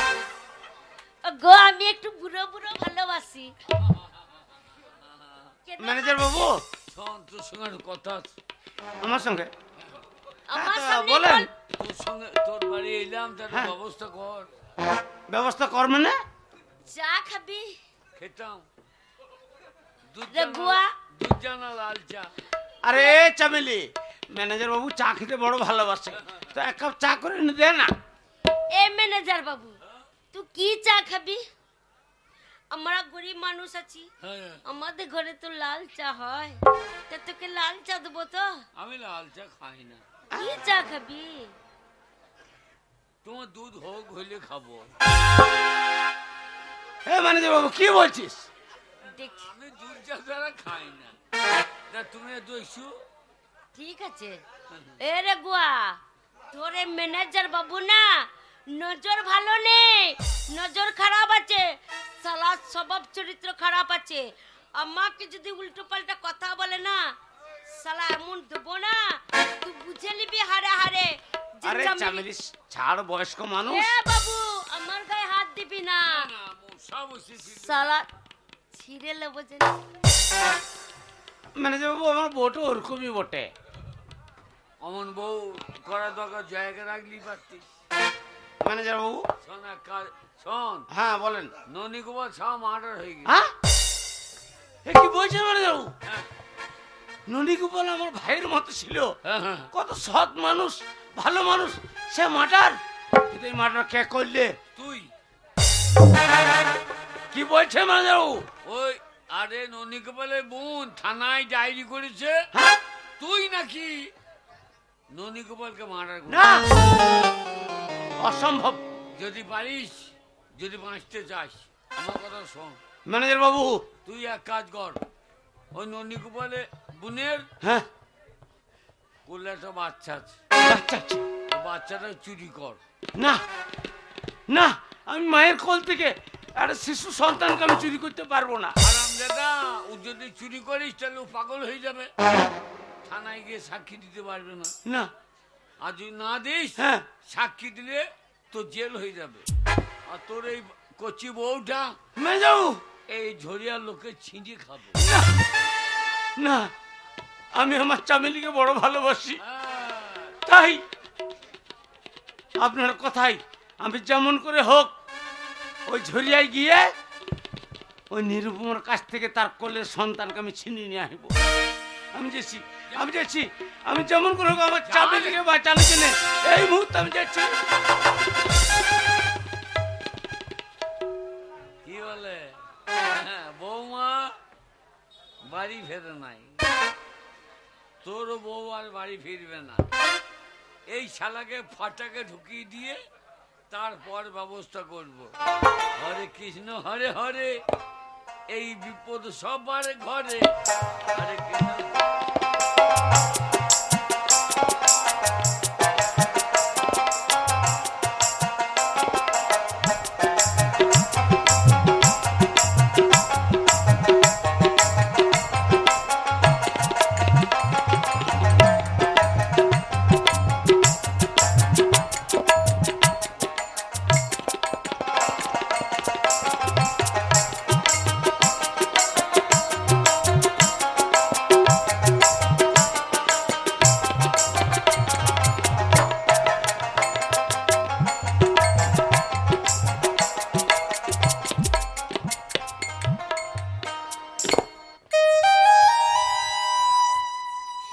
গো, আমি একটু বুড়ো বুড়ো ভালোবাসি। কেন? ম্যানেজার বাবু শোন, তোর সঙ্গে একটা কথা আছে। আমার সঙ্গে আমার হ্যাঁ, সামনে বলেন। বল। তোর সঙ্গে তোর বাড়ি এলাম, তার হ্যাঁ। ব্যবস্থা কর। ব্যবস্থা কর মানে? চা খাবি? খেতাম রঘুয়া? দুধ জানা লাল চা। আরে চামেলি, ম্যানেজার বাবু চা খেতে বড় ভালোবাসে, তো এক কাপ চা করে এনে দে না। এ ম্যানেজার বাবু, তুই কি চা খাবি? আমরা গরিব মানুষ আছি, হ্যাঁ, আমাদের ঘরে তো লাল চা হয়, তা তোকে লাল চা দেবো তো? আমি লাল চা খাই না। কি চা খাবি? তোমার দুধ হোক হইলে খাবো। এ ম্যানেজার বাবু কি বলছিস? দেখি, আমি দুধ চা ছাড়া খাই না। তা তুমি দইছু? ঠিক আছে। এ রে গুয়া, তোর এই ম্যানেজার বাবু না নজর ভালো নেই, নজর খারাপ আছে, সালা স্বভাব চরিত্র খারাপ আছে। আমাকে যদি উল্টো পাল্টা কথা বলে না, সালা এমন দেবো না তুই বুঝে নিবি হারে হারে। আরে জিন্দা চামেলি ছাড়, বয়স্ক মানুষ। এ বাবু, আমার গায়ে হাত দিবি না, না, মশা বসেছি। সালা ছিঁড়ে নেবো যে। ম্যানেজার বাবু আমার বউটা ওরকমই বটে। অমন বউ করা দরকার, জায়গা রাখলি পারতিস। ম্যানেজার বাবু শোন এক কাজ, শোন, হ্যাঁ বলেন। ননী গোপাল সব মার্ডার হয়ে গেছে। হ্যাঁ এ কি বলছেন ম্যানেজার বাবু? ননী গোপাল আমার ভাইয়ের মতো ছিল, হ্যাঁ, হ্যাঁ। কত সৎ মানুষ, ভালো মানুষ, সে মার্ডার। কিন্তু এই মার্ডার কে করলে? তুই কি বলছে ম্যানেজার বাবু? ওই, আরে ননী গোপালের বোন থানায় ডায়েরি করেছে হ্যাঁ? তুই নাকি ননী গোপালকে মার্ডার না, করিস। অসম্ভব। যদি পারিস, যদি বাঁচতে চাস, আমার কথা শোন। ম্যানেজার বাবু তুই এক কাজ কর, ওই ননী গোপালের বোনের হ্যাঁ কোলে একটা বাচ্চা আছে, আচ্ছা আচ্ছা। ও বাচ্চাটা চুরি কর। না না, আমি মায়ের কোল থেকে একটা শিশু সন্তানকে আমি চুরি করতে পারবো না। আরাম দাদা, ও যদি চুরি করিস তাহলে ও পাগল হয়ে যাবে, থানায় গিয়ে সাক্ষী দিতে পারবে না। না আর যদি না দিস, হ্যাঁ সাক্ষী দিলে তো জেল হয়ে যাবে। আর তোর এই কচি বউটা ম্যানেজার বাবু এই ঝরিয়ার লোকে ছিঁড়ে খাবে। না না, আমি আমার চামেলিকে বড় ভালোবাসি, তাই আপনার কথাই আমি যেমন করে হোক ওই ঝরিয়ায় গিয়ে ওই নিরুপমার কাছ থেকে তার কোলের সন্তানকে আমি ছিনিয়ে নিয়ে আসবো। আমি যাচ্ছি, আমি যাচ্ছি, আমি যেমন করে হোক আমার চামেলিকে বাঁচানোর জন্য এই মুহূর্তে আমি যাচ্ছি। কি বলে, বৌমা বাড়ি ফেরে নাই, তোরও বউ আর বাড়ি ফিরবে না। এই শালাকে ফাটাকে ঢুকিয়ে দিয়ে তারপর ব্যবস্থা করব। হরে কৃষ্ণ হরে হরে, এই বিপদ সবার ঘরে। হরে কৃষ্ণ।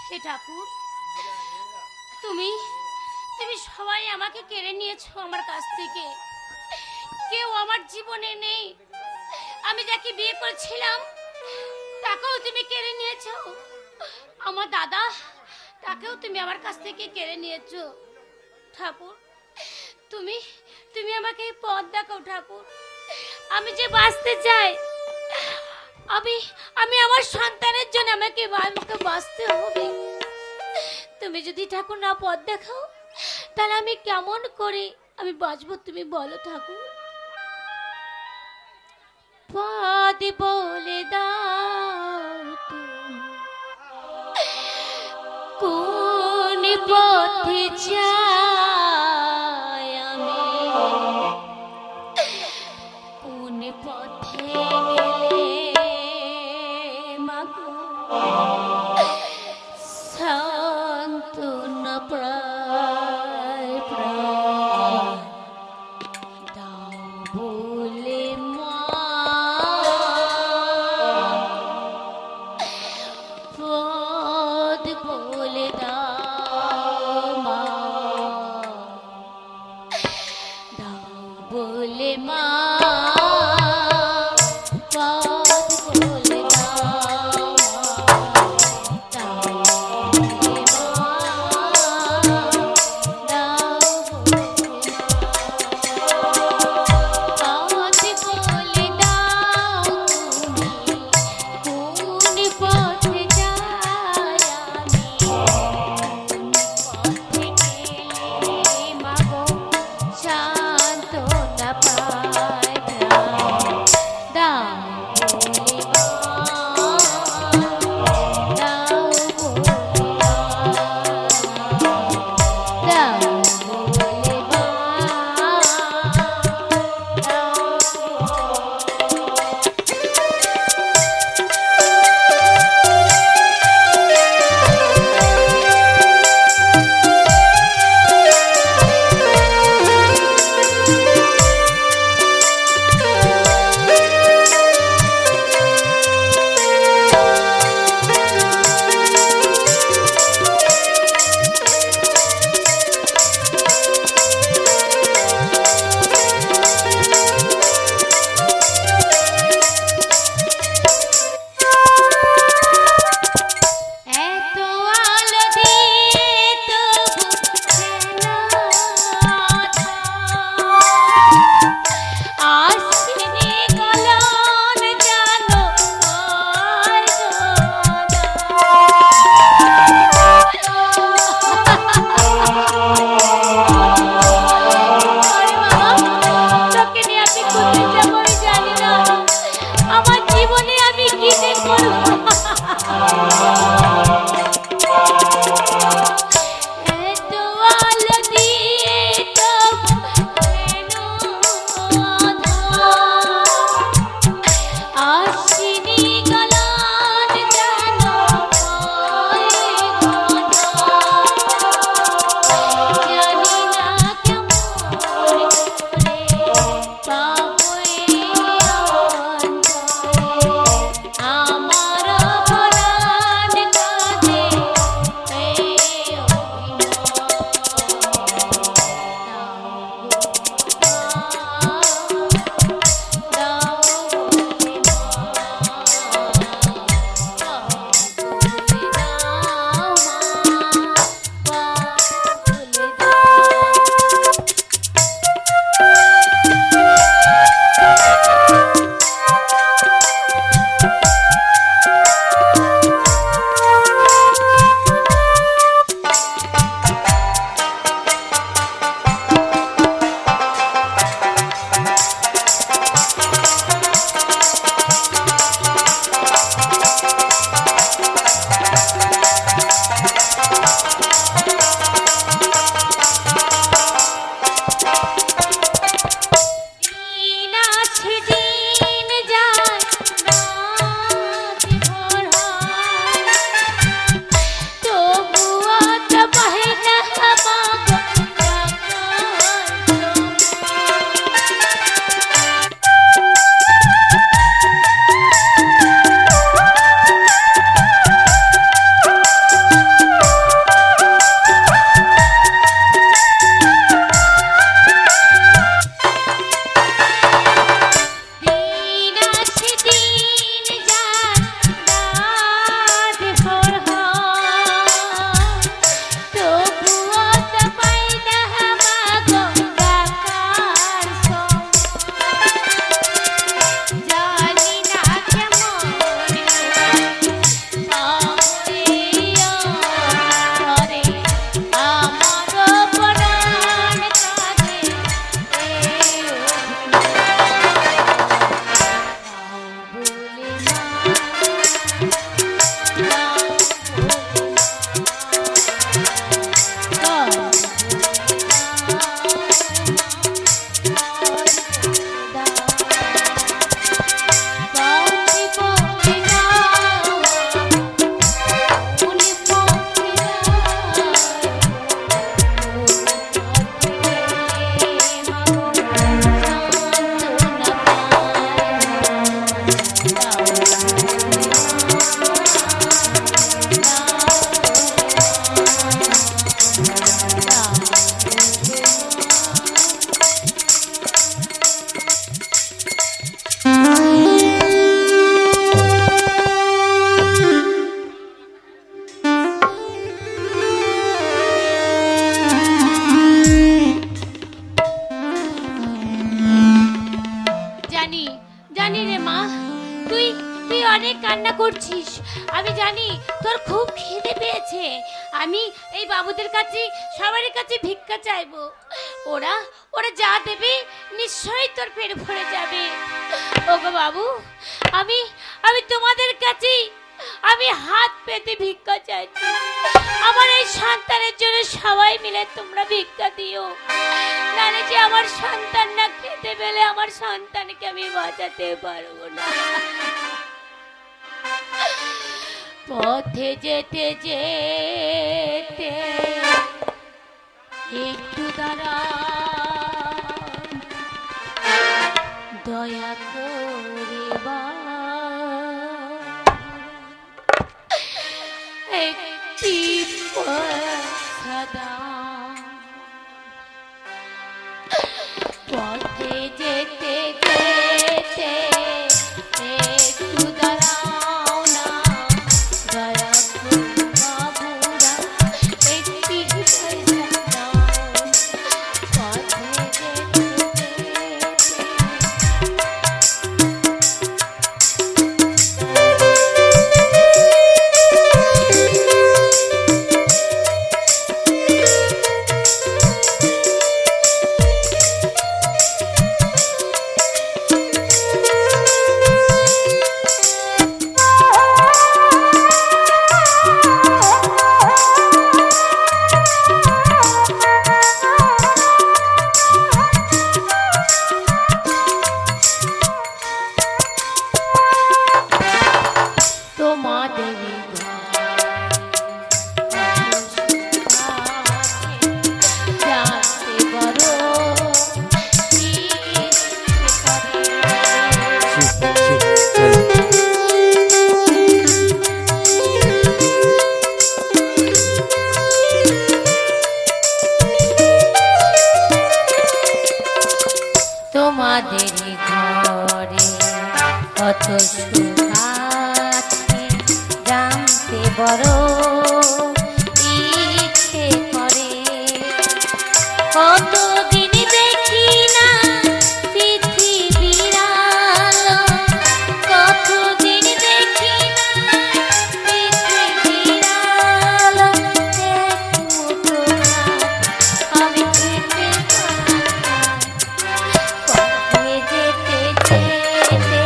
হে ঠাকুর, তুমি তুমি সবাই আমাকে কেড়ে নিয়েছো আমার কাছ থেকে, কেউ আমার জীবনে নেই। আমি যাকে বিয়ে করেছিলাম তাকেও তুমি কেড়ে নিয়েছো, আমার দাদা তাকেও তুমি আমার কাছ থেকে কেড়ে নিয়েছো। ঠাকুর, তুমি তুমি আমাকে পথ দেখাও ঠাকুর, আমি যে বাঁচতে চাই, আমি আমি আমার সন্তানের জন্য আমাকে বাঁচতে হবে। তুমি যদি ঠাকুর না পথ দেখাও তাহলে আমি কেমন করে আমি বাঁচবো তুমি বলো ঠাকুর। পথ বলে দাও তুমি কোন পথে যাই আমি, কোন পথে গেলে মাগো সান্ত্বনা প্রায় প্রায় দাও বলে মা, পথ বলে দাও মা। করছিস? আমি জানি তোর খুব খিদে পেয়েছে। আমি এই বাবুদের কাছে সবারই কাছে ভিক্ষা চাইবো। ওরা ওরা যা দেবে নিশ্চয়ই তোর পেট ভরে যাবে। ওগো বাবু, আমি আমি তোমাদের কাছে আমি হাত পেতে ভিক্ষা চাইছি। আমার এই সন্তানের জন্য সবাই মিলে তোমরা ভিক্ষা দিও, নাহলে যে আমার সন্তান না খেতে পেলে আমার সন্তানকে আমি বাঁচাতে পারবো না। পথে যেতে যেতে একটু দাঁড়া, দয়া করে একটি পয়সা দাও। পথে যেতে যেতে একটু দাঁড়াও না, দয়া করে বাবুরা একটি পয়সা দাও। পথে যেতে তোমাদের জানতে বড় তোমাদের ঘরে কত সুখ আছে জানতে বড় ইচ্ছে করে। কতদিন দেখি না পৃথিবীর আলো, কতদিন দেখি না পৃথিবীর আলো। একটু আমি খেতে পথে যেতে যেতে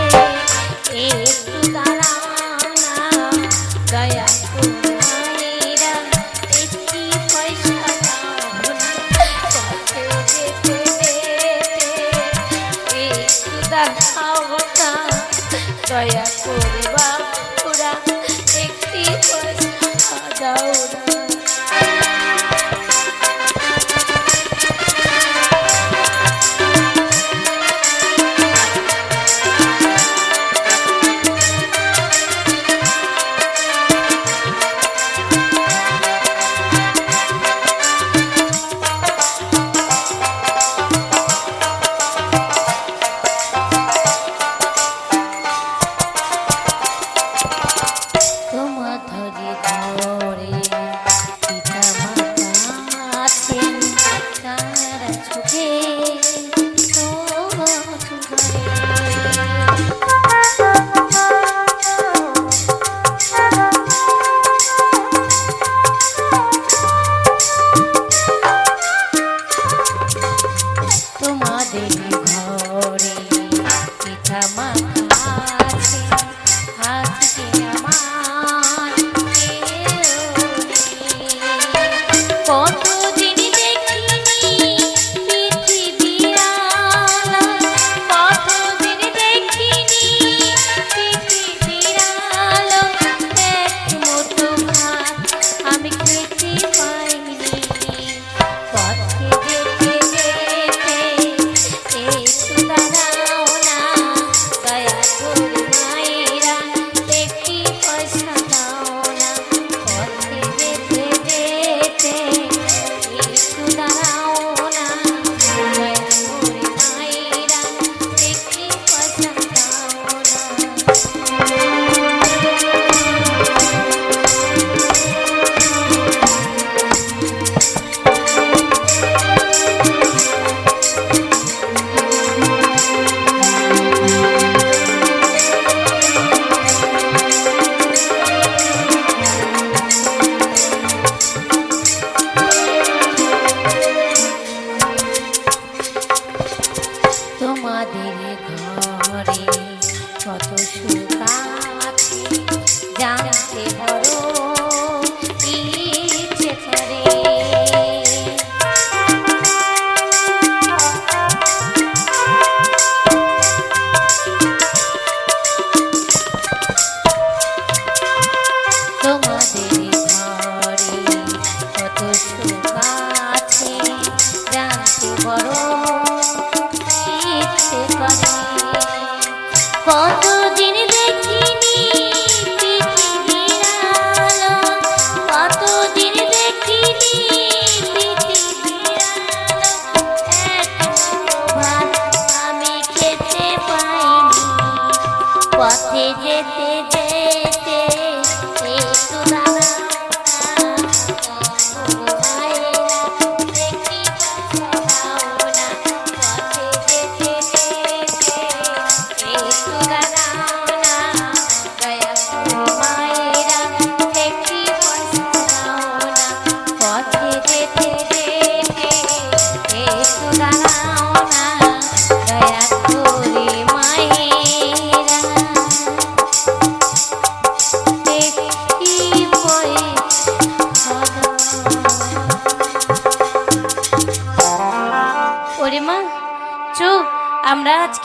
একটু দাঁড়াও না, দয়া করে একটি পয়সা দাও না। পথে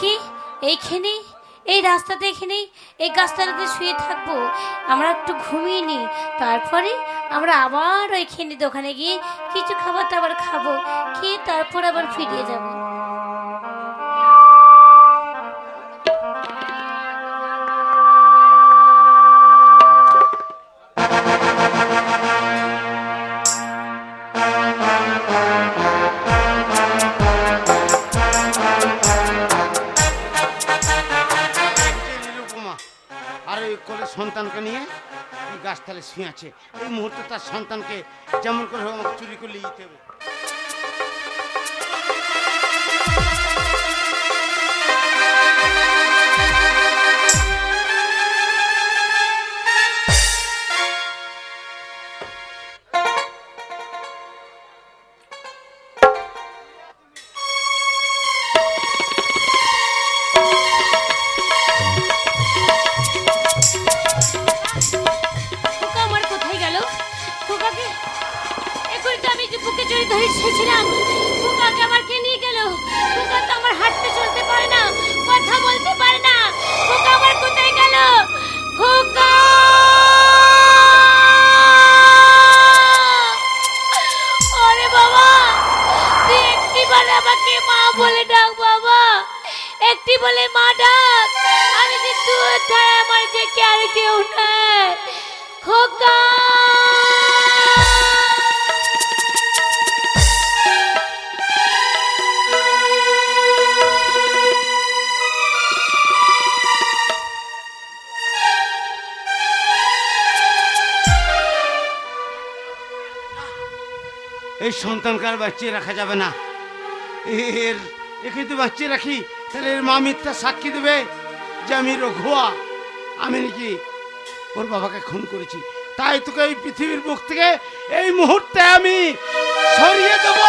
কি এইখানেই এই রাস্তাতে এখানেই এই গাছতলাতে শুয়ে থাকবো? আমরা একটু ঘুমিয়ে নিই, তারপরে আমরা আবার ওইখানে দোকানে গিয়ে কিছু খাবার টাবার খাবো, খেয়ে তারপর আবার ফিরিয়ে যাবো। নিরুপমা আর ওই কোলে সন্তানকে নিয়ে এই গাছতলায় শুয়ে আছে। এই মুহূর্তে তার সন্তানকে যেমন করে হোক আমাকে চুরি করে নিয়ে যেতে হবে। খোকা আমার কোথায় গেল? খোকাকে এখন তো আমি যে বুকে জড়িয়ে ধরে ছিলাম, খোকাকে আমার কে নিয়ে গেল? খোকা তো আমার হাঁটতে চলতে পারে না, কথা বলতে পারে না। খোকা আমার কোথায় গেল? খোকা! ওরে বাবা, তুই একটিবার আমাকে মা বলে ডাক বাবা, একটি বলে মা ডাক। আমি যে তুই ছাড়া আমার যে আর কেউ নাই। খোকা! এই সন্তানকে আর বাঁচিয়ে রাখা যাবে না। একে তো বাঁচিয়ে রাখি তাহলে এর মা মিথ্যা সাক্ষী দেবে যে আমি রঘুয়া, আমি নাকি ওর বাবাকে খুন করেছি। তাই তোকে এই পৃথিবীর বুক থেকে এই মুহূর্তে আমি সরিয়ে দেব।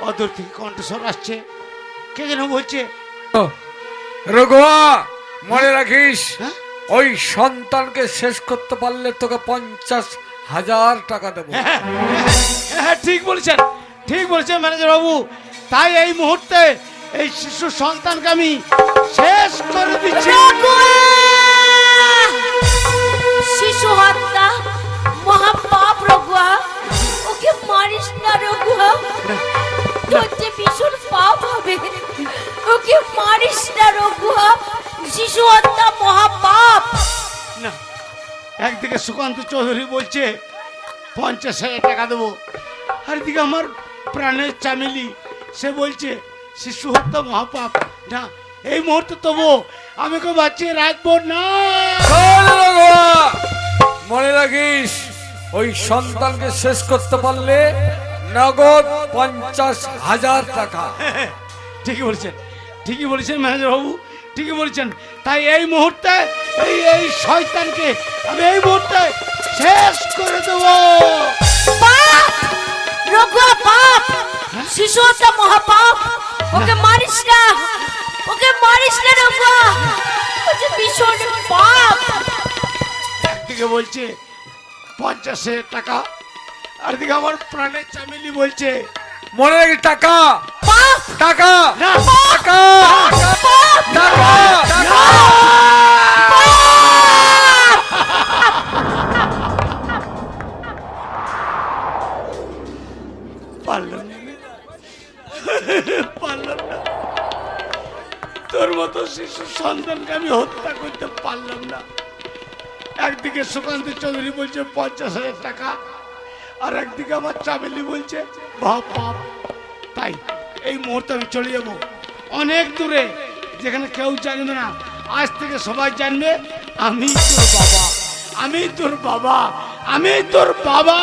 অদূর থেকে কণ্ঠস্বর আসছে, কে যেন বলছে। রঘুয়া, মনে রাখিস হ্যাঁ? ওই সন্তানকে শেষ করতে পারলে তোকে 50,000 টাকা দেবো। হ্যাঁ, ঠিক বলেছেন, ঠিক বলেছেন ম্যানেজার বাবু। তাই এই মুহূর্তে এই শিশু সন্তানকে আমি শেষ করে দিচ্ছি। শিশু হত্যা মহাপাপ রঘুয়া, ওকে মারিস না রঘুয়া, তোর যে ভীষণ পাপ হবে। ওকে মারিস না রঘুয়া, শিশু হত্যা মহাপাপ। না, একদিকে সুকান্ত চৌধুরী বলছে 50,000 টাকা দেবো, আর এদিকে আমার প্রাণের চামেলি সে বলছে শিশু হত্যা মহাপাপ। না, এই মুহূর্তে তবু আমি কেউ বাঁচিয়ে রাখবো না। শোন রঘুয়া, মনে রাখিস ওই সন্তানকে শেষ করতে পারলে নগদ 50,000 টাকা। ঠিকই বলছেন, ঠিকই বলেছেন ম্যানেজার বাবু, ঠিকই বলেছেন। তাই এই মুহূর্তে এই শয়তানকে আমি এই মুহূর্তে শেষ করে দেবো। পাপ রঘুয়া, পাপ, শিশু হত্যা মহাপাপ। ওকে মারিস না, ওকে মারিস না রঘুয়া, ও যে ভীষণ পাপ। একদিকে বলছে 50,000 টাকা, আর এদিকে আমার প্রাণের চামেলি বলছে মনে রাখিস টাকা, পাপ, টাকা, না, টাকা, পাপ, টাকা, টাকা। পারলাম না, পারলাম না। তোর মতো শিশু সন্তানকে আমি হত্যা করতে পারলাম না। একদিকে সুকান্ত চৌধুরী বলছে 50,000 টাকা, আর একদিকে আমার চামেলি বলছে বাপ বাপ। তাই এই মুহূর্তে আমি চলে যাব অনেক দূরে, যেখানে কেউ জানবে না। আজ থেকে সবাই জানবে আমি তোর বাবা, আমি তোর বাবা, আমি তোর বাবা।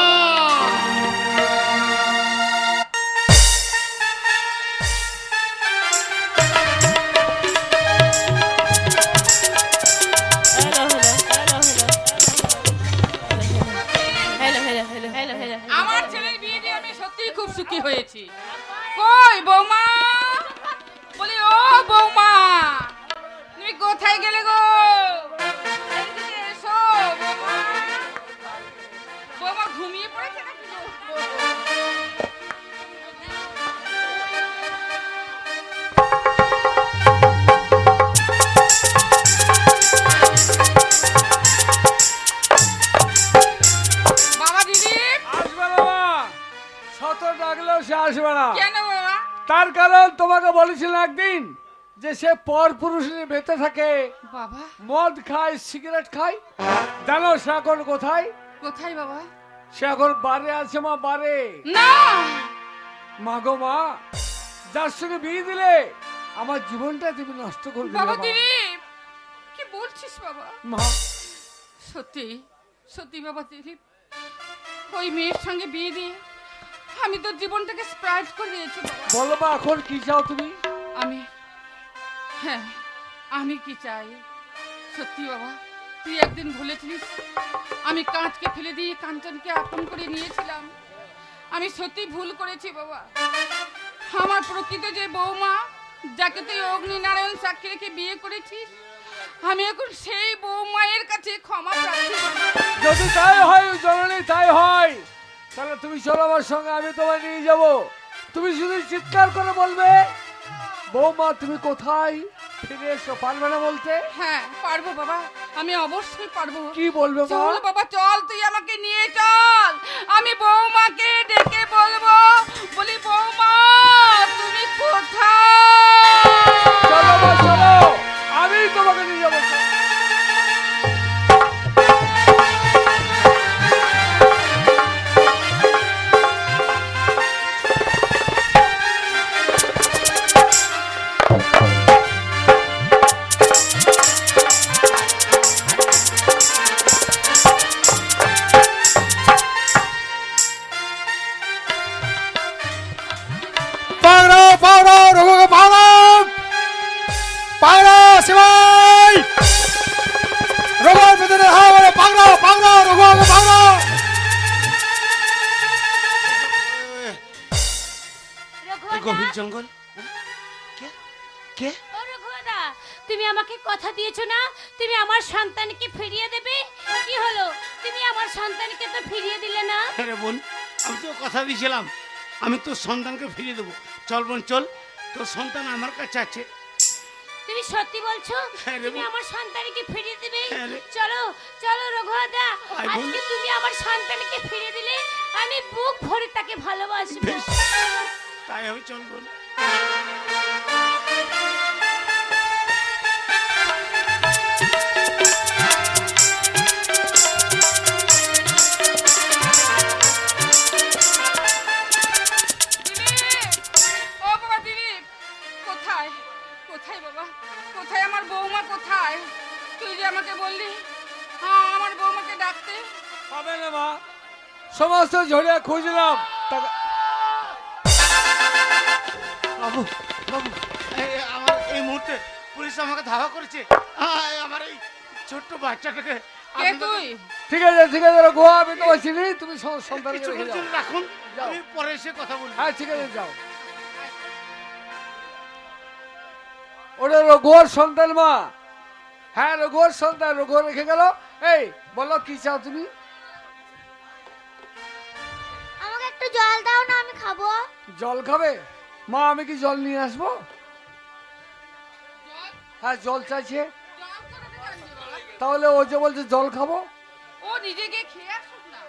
আমার ছেলের বিয়ে দিয়ে আমি সত্যিই খুব সুখী হয়েছি। কই বৌমা, বলি ও বৌমা, তুমি কোথায় গেলে গো? এদিকে এসো বৌমা। বৌমা ঘুমিয়ে পড়েছে নাকি গো? পারবে না। কেন বাবা? তার কারণ তোমাকে বলেছিলাম একদিন যে সে পর পুরুষের বেঁচে থাকে, বাবা মদ খায়, সিগারেট খায়। জানো সে এখন কোথায়? কোথায় বাবা? সে এখন বারে আছে মা, বারে। না মা গো মা, যার সঙ্গে বিয়ে দিলে আমার জীবনটা তুমি নষ্ট করে দিলে বাবা মা। দিলীপ, কি বলছিস বাবা? মা সত্যি সত্যি বাবা দিলীপ, ওই মেয়ের সঙ্গে বিয়ে দিয়ে আমি তো জীবনটাকে স্প্রাইট করে দিয়েছি বাবা। বলো মা, এখন কি চাও তুমি? আমি হ্যাঁ আমি কি চাই? সত্যি বাবা, তুই একদিন বলেছিলিস আমি কাঁচকে ফেলে দিয়ে কাঞ্চনকে আপন করে নিয়েছিলাম। আমি সত্যি ভুল করেছি বাবা। আমার প্রকৃত যে বৌমা, যাকে তুই অগ্নিনারায়ণ সাক্ষী রেখে বিয়ে করেছিস, আমি এখন সেই বৌমায়ের কাছে ক্ষমা প্রার্থী বাবা। যদি তাই হয় জননী, তাই হয়, তাহলে তুমি চলো আমার সঙ্গে, আমি তোমায় নিয়ে যাব। তুমি শুধু চিৎকার করে বলবে, বৌমা তুমি কোথায়, ফিরে এসো। পারবে না বলতে? হ্যাঁ পারবো বাবা, আমি অবশ্যই পারবো। কি বলবে মা? চল বাবা চল, তুই আমাকে নিয়ে চল। আমি বৌমাকে ডেকে বলবো, বলি বৌমা তুমি কোথায়? চলো মা চলো, আমি তোমাকে নিয়ে যাবো। পাগড়াও পাগড়াও রঘুকে পাগড়াও, পাগড়াও শিবাই, রঘুর ভিতরে হাওয়া পাগড়াও পাগড়াও রঘুকে পাগড়াও। গভীর জঙ্গল। কে কে? ও রঘুদা, তুমি আমাকে কথা দিয়েছো না তুমি আমার সন্তানকে ফিরিয়ে দেবে? কি হলো, তুমি আমার সন্তানকে তো ফিরিয়ে দিলে না? আরে বোন, আমি তো কথা দিয়েছিলাম আমি তোর সন্তানকে ফিরিয়ে দেবো। চল বোন চল, তোর সন্তান আমার কাছে আছে। তুমি সত্যি বলছো? হ্যাঁ রে তুমি বোন। আমার সন্তানকে ফিরিয়ে দিবে? হ্যাঁ রে। চলো চলো রঘুদা, আয় বোন। আজকে তুমি আমার সন্তানকে ফিরিয়ে দিলে আমি বুক ভরে তাকে ভালোবাসবো। বেশ, তাই হবে, চল বোন। দিলীপ, ও বাবা দিলীপ, কোথায় কোথায় বাবা, কোথায় আমার বৌমা কোথায়? তুই যে আমাকে বললি হ্যাঁ আমার বৌমাকে ডাকতে। পাবে না মা, সমস্ত ঝরিয়া খুঁজলাম। বাবু বাবু, আমার এই মুহূর্তে পুলিশ আমাকে ধাওয়া করেছে। আমার এই ছোট্ট বাচ্চাটাকে কে তুই? ঠিক আছে ঠিক আছে রঘু, আমি তোমার চিনি, তুমি সন্তানকে কিছু রেখে যাও। রাখুন, যাও। আমি পরে এসে কথা বলবো। হ্যাঁ ঠিক আছে যাও। ওটা রঘুর সন্তান মা। হ্যাঁ রঘুর সন্তান, রঘু রেখে গেল। এই বলো কি চাও তুমি? আমাকে একটু জল দাও না, আমি খাবো। জল খাবে? মা আমি কি জল নিয়ে আসবো? হ্যাঁ জল চাইছে, জল কোথাতে আনবি বাবা? তাহলে ও যে বলছে জল খাবো। ও নিজেকে খেয়ে আসুক না।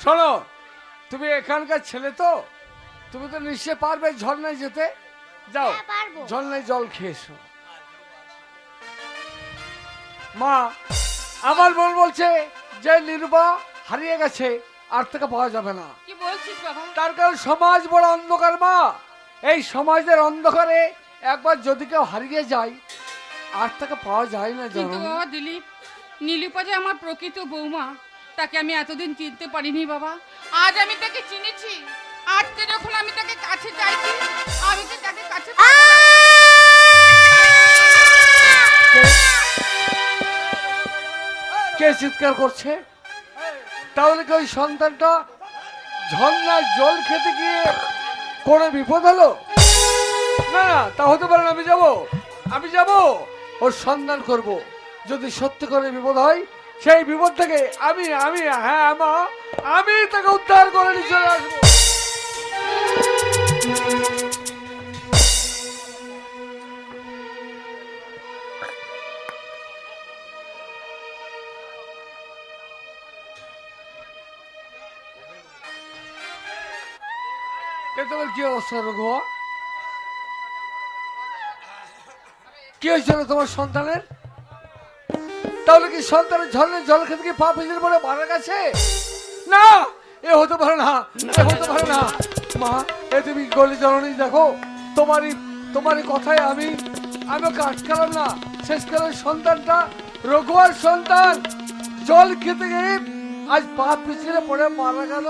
শোনো, তুমি এখানকার ছেলে তো, তুমি তো নিশ্চয় পারবে ঝর্ণায় যেতে। যাও হ্যাঁ, পারবো। ঝর্ণায় জল খেয়ে এসো। মা আমার বোন বলছে যে নিরুপা হারিয়ে গেছে, আর থেকে পাওয়া যাবে না। কি বলছিস বাবা? তার কারণ সমাজ বড় অন্ধকার মা। এই সমাজের অন্ধকারে একবার যদি কেউ হারিয়ে যায়, আর তাকে পাওয়া যায় না। কিন্তু জানো বাবা দিলীপ, নীলুপা যে আমার প্রকৃত বৌমা, তাকে আমি এতদিন চিনতে পারিনি বাবা। আজ আমি তাকে চিনেছি। আজকে যখন আমি তাকে কাছে চাইছি, আমি তো তাকে কাছে পাবো না। কে চিৎকার করছে? তাহলে কি ওই সন্তানটা ঝর্ণার জল খেতে গিয়ে কোনো বিপদ হলো? না না, তা হতে পারে না। আমি যাব ওর সন্ধান করব। যদি সত্যি করে বিপদ হয়, সেই বিপদ থেকে আমি হ্যাঁ মা, আমি তাকে উদ্ধার করে নিয়ে চলে আসবো। এ তোমার কি অবস্থা রঘু? কি হয়েছিল তোমার সন্তানের? তাহলে কি সন্তানের ঝরনে জল খেতে কি পা পিছলে পড়ে মারা গেছে? না, এ হতে পারে না, এ হতে পারে না। মা, এ তুমি গলি জননী দেখো, তোমারই কথায় আমি আটকালাম না। শেষকালের সন্তানটা রঘুয়ার সন্তান জল খেতে গিয়ে আজ পা পিছলে পড়ে মারা গেল।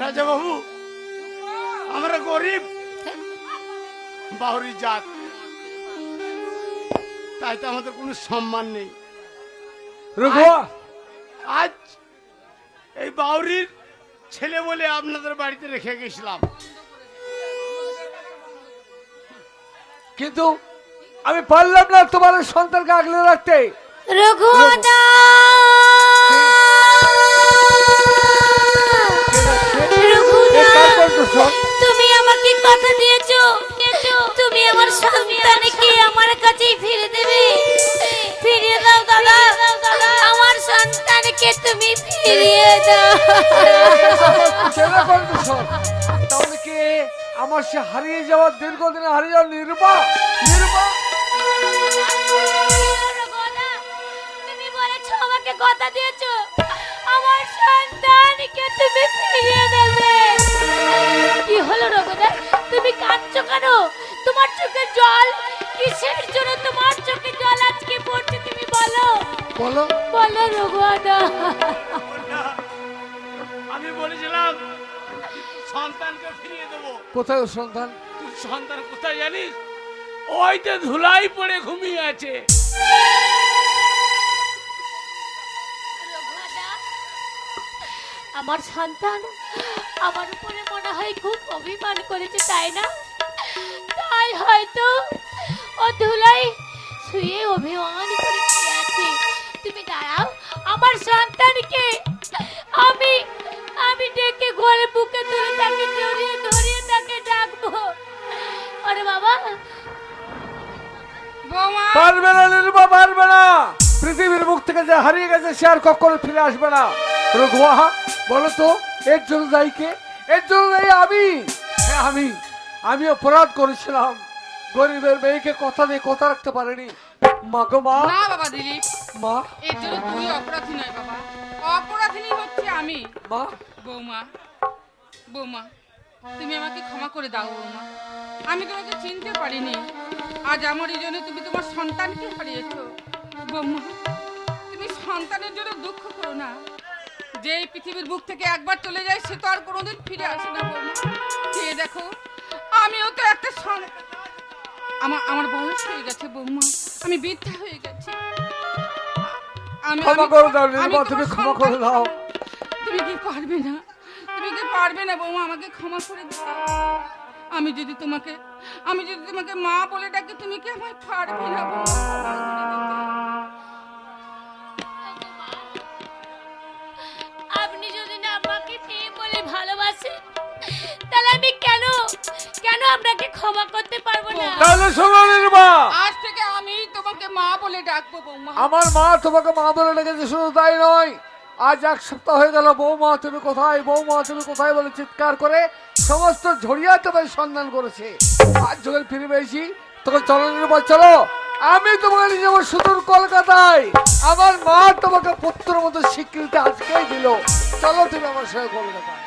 রাজা বাবু, আমরা গরিব বাউরি জাত, তাই তো আমাদের কোনো সম্মান নেই। রঘুয়া, আজ এই বাউরির ছেলে বলে আপনাদের বাড়িতে রেখে গেছিলাম, কিন্তু আমি পারলাম না তোমার সন্তানকে আগলে রাখতে। রঘুদা, তুমি আমাকে কথা দিয়েছো, তুমি আমার সন্তানকে আমার কাছেই ফিরে দেবে। ফিরিয়ে দাও দাদা, আমার সন্তানকে তুমি ফিরিয়ে দাও। তাহলে কি আমার সে হারিয়ে যাওয়ার দীর্ঘদিনে হারিয়ে যাওয়ার নিরূপা? তুমি বলেছো, আমাকে কথা দিয়েছো, আমার সন্তানকে তুমি ফিরিয়ে দেবে। কি হলো রঘুদা, তুমি কাঁদছো কেন? তোমার চোখে জল কিসের জন্য? তোমার চোখে জল আজকে পড়ছে, তুমি বলো বলো বলো রঘুদা। আমি বলেছিলাম সন্তানকে ফিরিয়ে দেবো। কোথায় সন্তান? তুই সন্তান কোথায় জানিস? ওই তো ধুলাই পড়ে ঘুমিয়ে আছে। রঘুদা, আমার সন্তান আমার উপরে মনে হয় খুব অভিমান করেছে, তাই না? তাই হয়তো ও ধুলাই শুয়ে অভিমান করে শুয়ে আছে। তুমি দাঁড়াও, আমার সন্তানকে আমি ডেকে ঘরে বুকে তুলে তাকে জড়িয়ে ধরিয়ে তাকে ডাকবো। আরে বাবা, বৌমা, পারবে না নিরূপা, পারবে না। পৃথিবীর মুখ থেকে যে হারিয়ে গেছে সে আর কখনো ফিরে আসবে না। রঘুয়া, বলো তো এর জন্য দায়ী কে? এর জন্য দায়ী আমি। হ্যাঁ, আমি অপরাধ করেছিলাম। গরিবের মেয়েকে কথা দিয়ে কথা রাখতে পারিনি। মা গো মা, না বাবা দিলীপ, মা, এর জন্য তুই অপরাধী নয় বাবা, অপরাধী হচ্ছে আমি। মা, বৌমা, বৌমা, তুমি আমাকে ক্ষমা করে দাও বৌমা, আমি তোমাকে চিনতে পারিনি। আজ আমার এই জন্য তুমি তোমার সন্তানকে হারিয়েছো। বৌমা, তুমি সন্তানের জন্য দুঃখ করো না। যে এই পৃথিবীর বুক থেকে একবার চলে যায় সে তো আর কোনোদিন ফিরে আসে না বৌমা। চেয়ে দেখো, আমিও তো একটা আমার বয়স হয়ে গেছে বৌমা, আমি বৃদ্ধা হয়ে গেছি। ক্ষমা করে দাও নিরূপা, তুমি ক্ষমা করে দাও। তুমি কি পারবে না? তুমি কি পারবে না বৌমা আমাকে ক্ষমা করে দিতে? আমি যদি তোমাকে মা বলে ডাকি, তুমি কি আমায় পারবে না বৌমা? আপনি যদি না আমাকে মেয়ে বলে ভালোবাসেন, তাহলে আমি কেন আপনাকে ক্ষমা করতে পারবো না? তাহলে শোনো নিরূপা, আজ থেকে আমি তোমাকে মা বলে ডাকবো বৌমা। আমার মা তোমাকে মা বলে ডেকেছে, শুধু তাই নয়, আজ 1 সপ্তাহ হয়ে গেল বৌমা তুমি কোথায়, বৌমা তুমি কোথায় বলে চিৎকার করে সমস্ত ঝরিয়া তোমার সন্ধান করেছে। আজ যখন ফিরে পেয়েছি তখন চলো নিরূপা, চলো। আমি তোমাকে নিয়ে যাবো সুদূর কলকাতায়। আমার মা তোমাকে পুত্রের মতো স্বীকৃতি আজকেই দিল। চলো তুমি আমার সঙ্গে কলকাতায়।